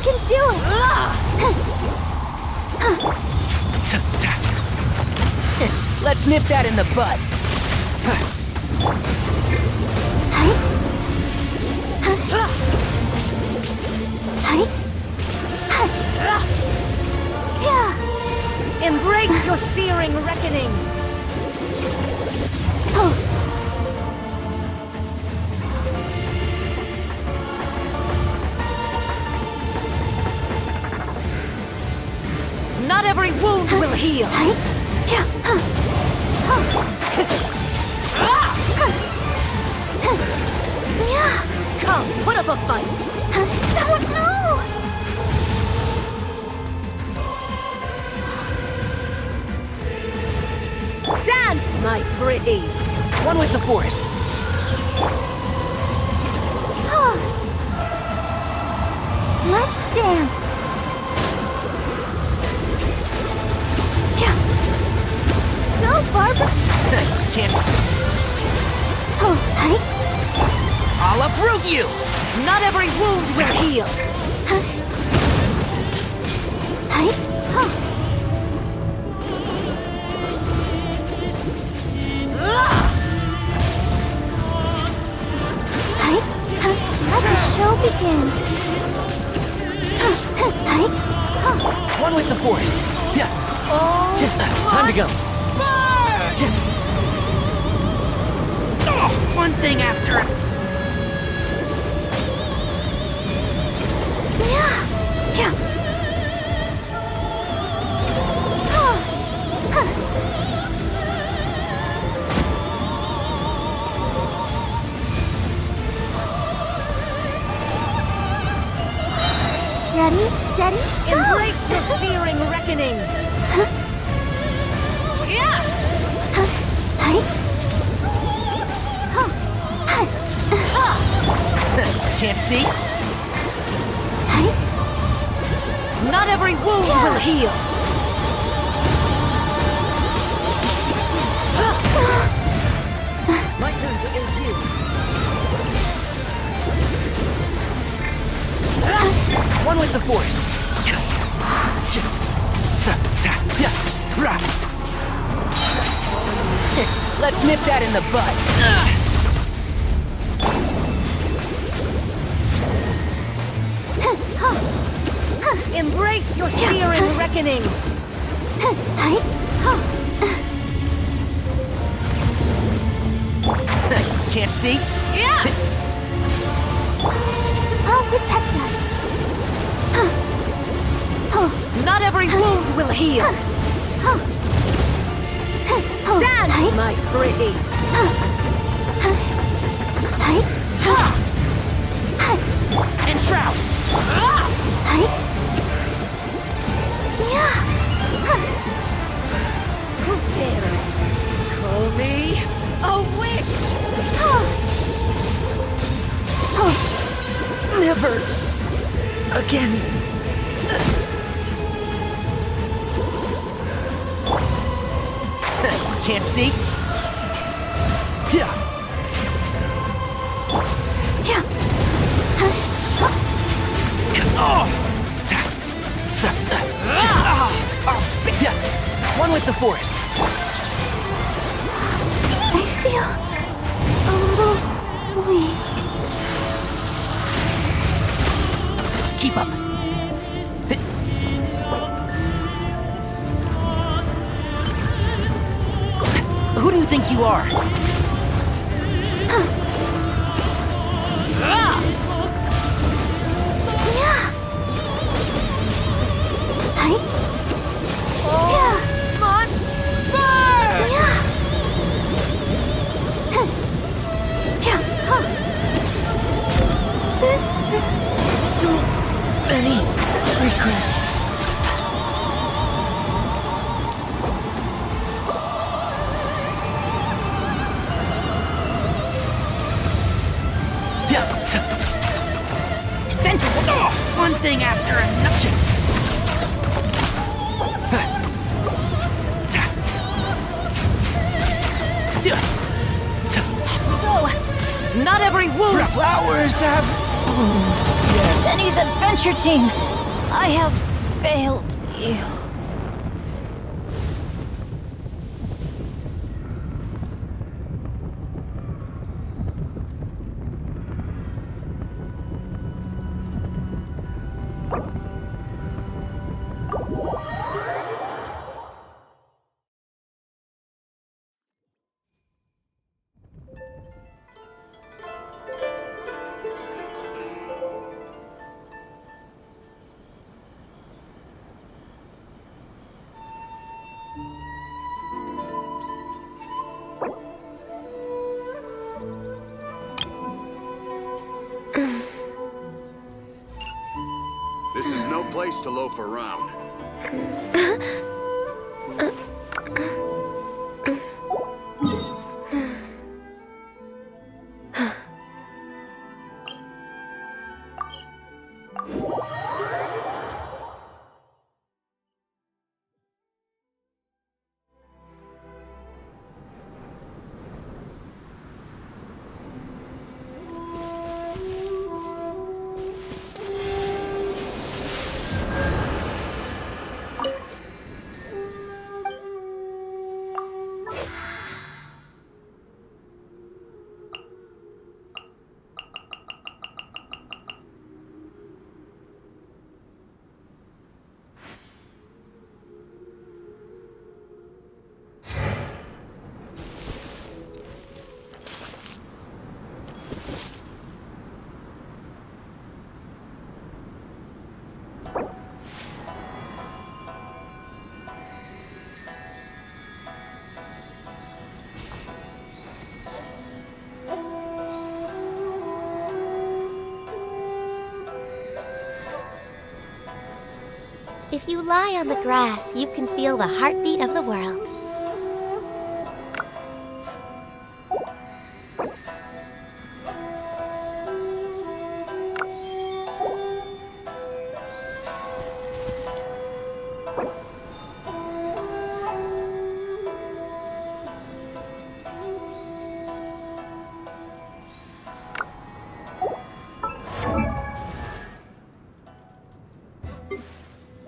S4: can do it!
S6: Let's nip that in the bud.
S18: Embrace your searing reckoning! Not every wound will heal! Come, put up a fight!
S3: Oh no!
S18: Dance, my pretties!
S6: One with the force.
S3: Let's dance. Go, Barbara.
S6: Can't.
S3: Oh, hey.
S6: I'll uproot you!
S18: Not every wound will heal!
S3: Let the show begin.
S6: One with the force. Yeah.
S16: Time to go.
S6: One thing after.
S3: Ready, steady, go!
S18: Embrace your searing reckoning!
S6: Can't see?
S18: Not every wound will heal!
S16: My turn to aid you.
S6: One with the force. Let's nip that in the bud.
S18: Embrace your searing reckoning!
S6: Can't see?
S3: I'll protect us.
S18: Not every wound will heal! Dance, my pretties!
S6: Enshroud!
S18: Who dares call me a witch?
S6: Never again. Can't see? Yeah. One with the force.
S3: I feel a little weak.
S6: Keep up. Who do you think you are?
S18: Must burn!
S3: Sister.
S6: So many regrets. One thing after another.
S18: Not every wound!
S6: Flowers have bloomed.
S4: Benny's adventure team. I have failed you.
S15: This is no place to loaf around.
S1: If you lie on the grass, you can feel the heartbeat of the world.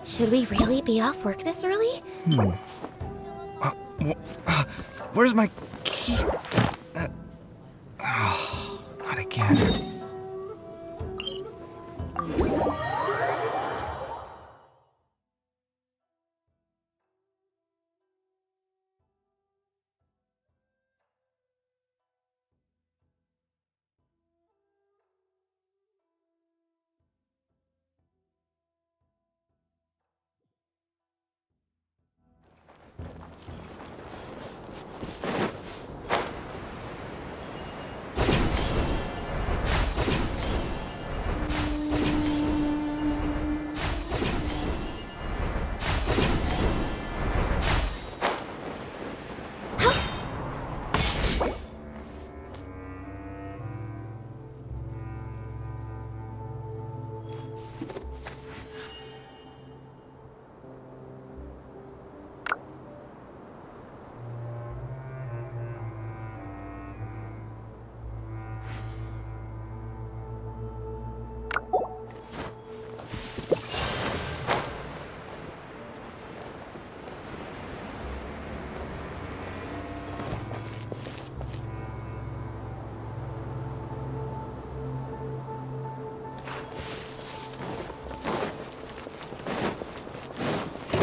S1: Should we really be off work this early?
S19: Where's my key? Not again.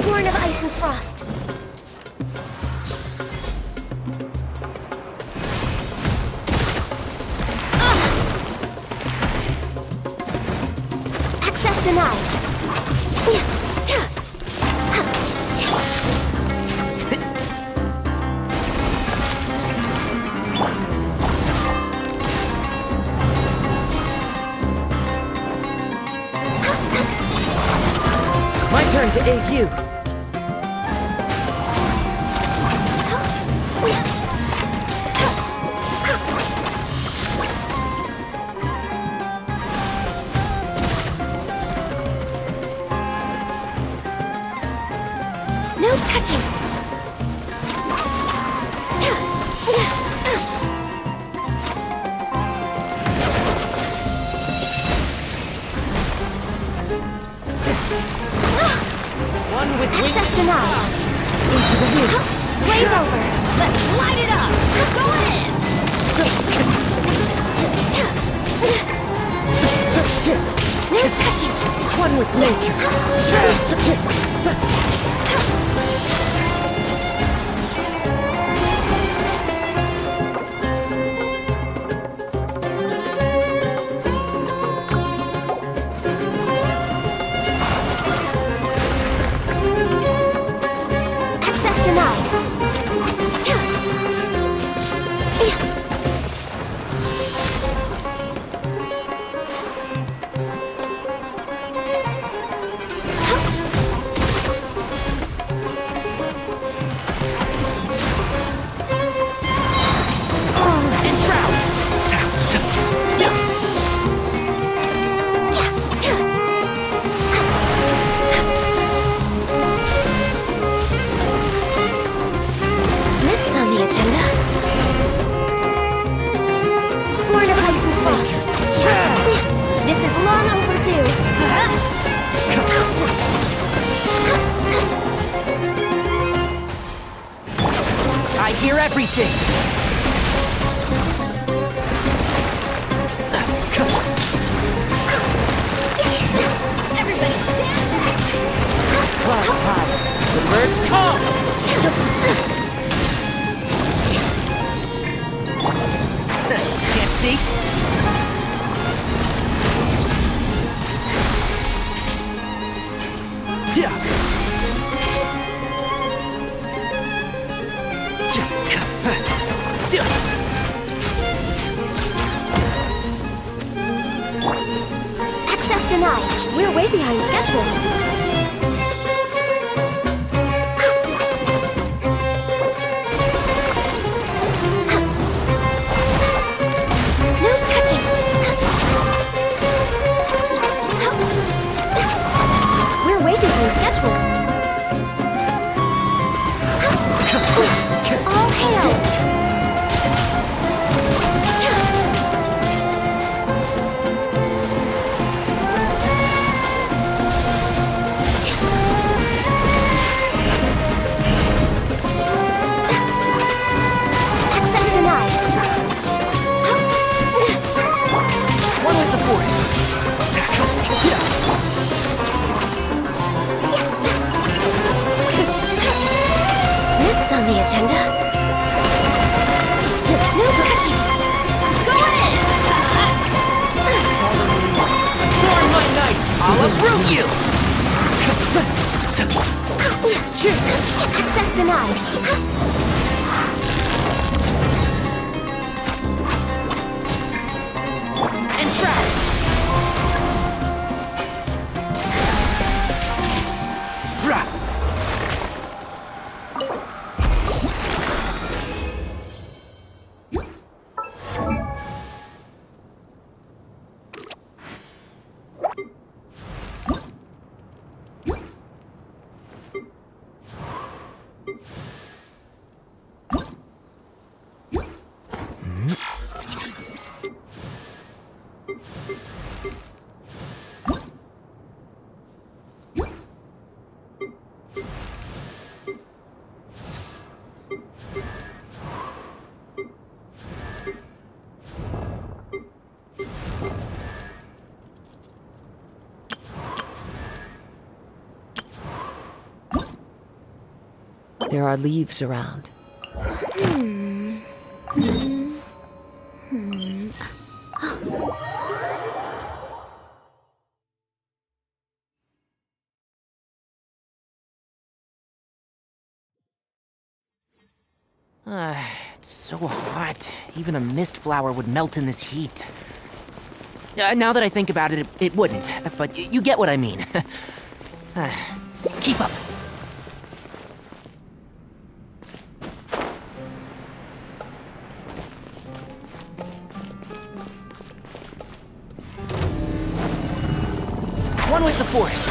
S1: Born of ice and frost. Access denied.
S17: My turn to aid you.
S1: No touching.
S18: with
S1: Access denied.
S18: Into the wind.
S1: Blaze over.
S18: Let's light it up. Go ahead.
S1: No touching.
S18: One with nature.
S1: Access denied. Next on the agenda, Born of Ice and Frost. This is long overdue.
S17: I hear everything.
S18: Everybody stand back.
S17: Clouds high. The birds call. Can't see. Yeah.
S1: Access denied. We're way behind schedule. No touching. We're way behind schedule. All hail. Access denied.
S17: One with the force.
S1: Next on the agenda, no touching.
S18: Go ahead.
S17: During my nights, I'll uproot you.
S1: Access denied.
S17: Enshroud. Rah. There are leaves around.
S6: It's so hot. Even a mist flower would melt in this heat. Now that I think about it, it wouldn't. But you get what I mean. Keep up. One with the force.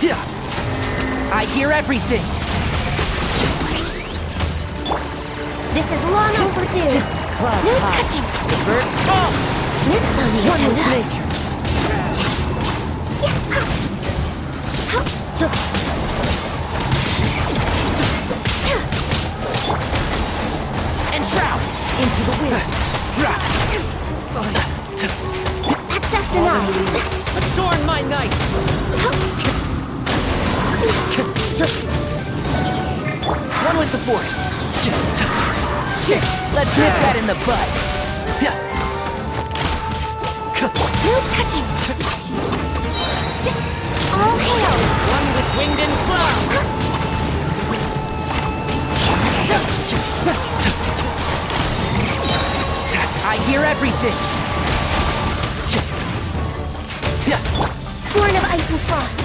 S6: Yeah. I hear everything.
S1: This is long overdue.
S17: Clouds
S1: No
S17: high.
S1: touching.
S17: The birds call.
S1: Next on the
S17: One with
S1: agenda,
S17: nature.
S18: Enshroud! Into the wind!
S4: Access denied.
S18: Adorn my knight!
S6: One with the force. Let's nip that in the bud.
S4: No touching. All hail.
S18: One with wind and cloud!
S6: I hear everything.
S4: Born of ice and frost.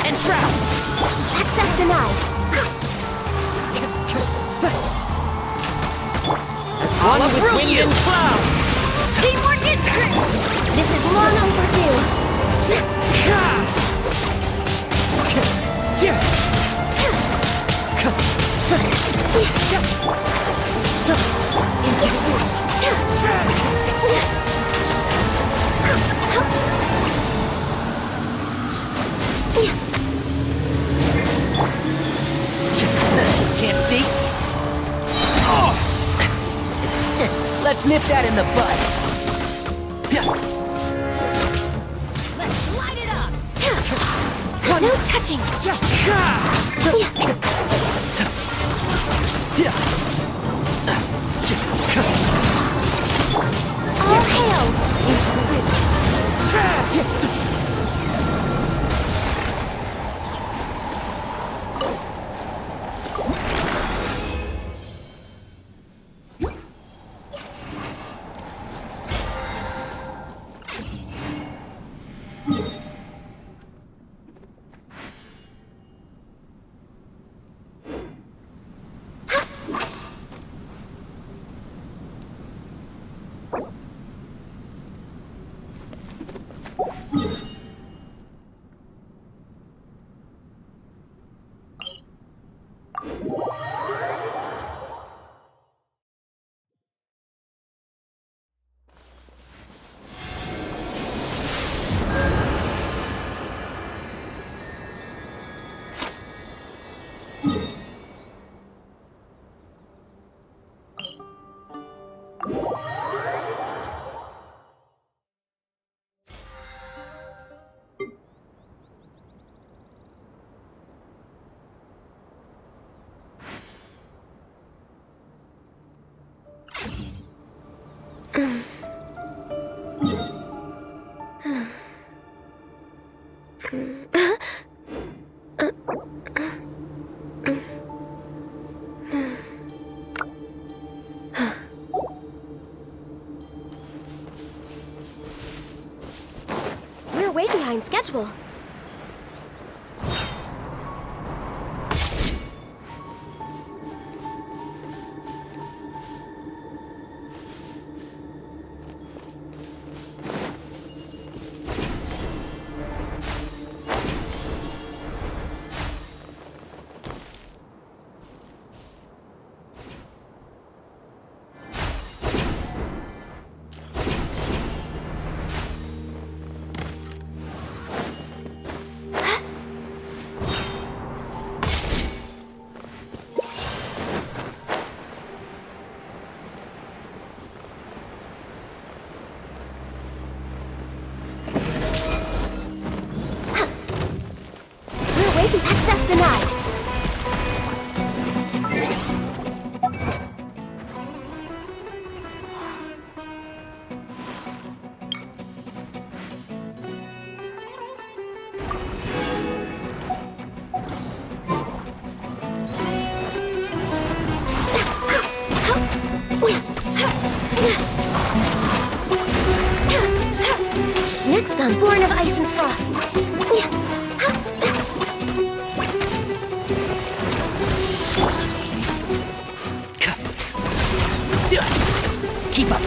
S18: Enshroud!
S4: Access denied.
S18: One with wind and cloud!
S4: Teamwork is great. This is long overdue.
S18: Into the wind!
S6: Can't see? Oh. Let's nip that in the bud.
S4: Let's light it up. No touching. All hail.
S18: Into the wind!
S4: We're way behind schedule. Access denied. Next on Born of Ice and Frost.
S6: Keep up.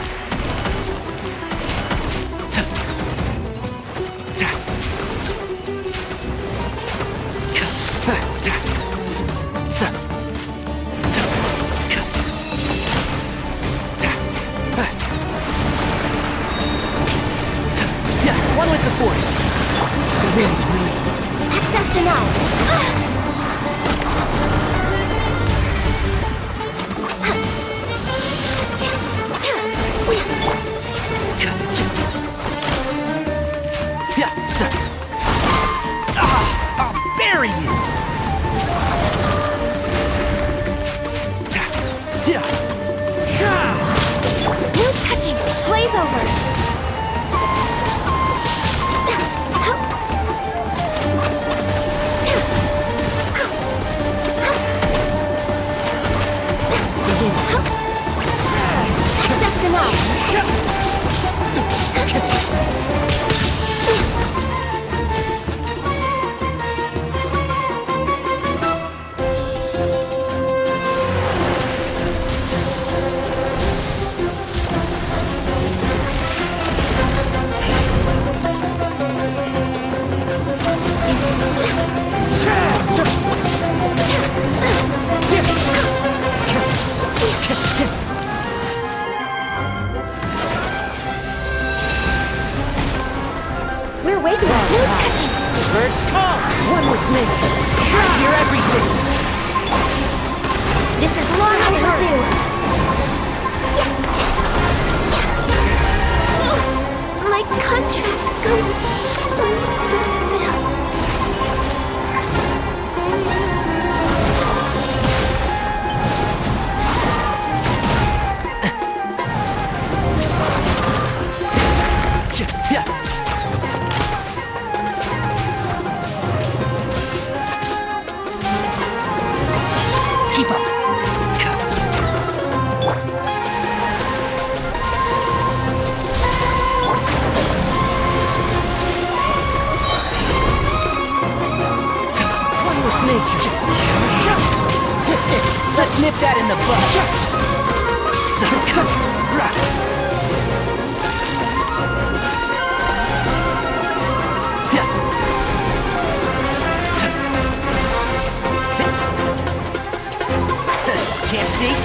S19: bury you!
S4: No touching! Glaze over! Access denied! We're waking up. No touching!
S19: Birds call!
S18: One with nature.
S19: I hear everything!
S4: This is long overdue! My contract goes unfulfilled.
S19: Keep up!
S18: One with nature.
S19: Let's nip that in the bud. Can't see?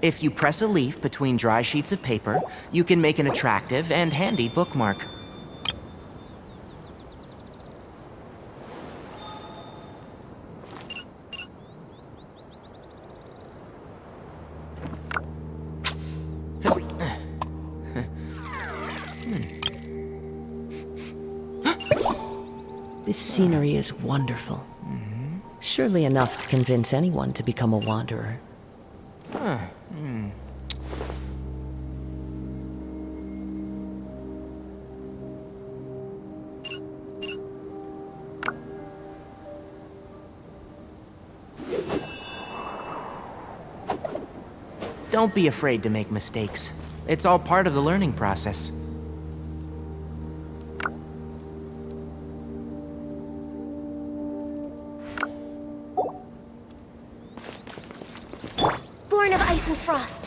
S6: If you press a leaf between dry sheets of paper, you can make an attractive and handy bookmark.
S17: This scenery is wonderful. Surely enough to convince anyone to become a wanderer.
S6: Don't be afraid to make mistakes. It's all part of the learning process.
S4: Born of ice and frost.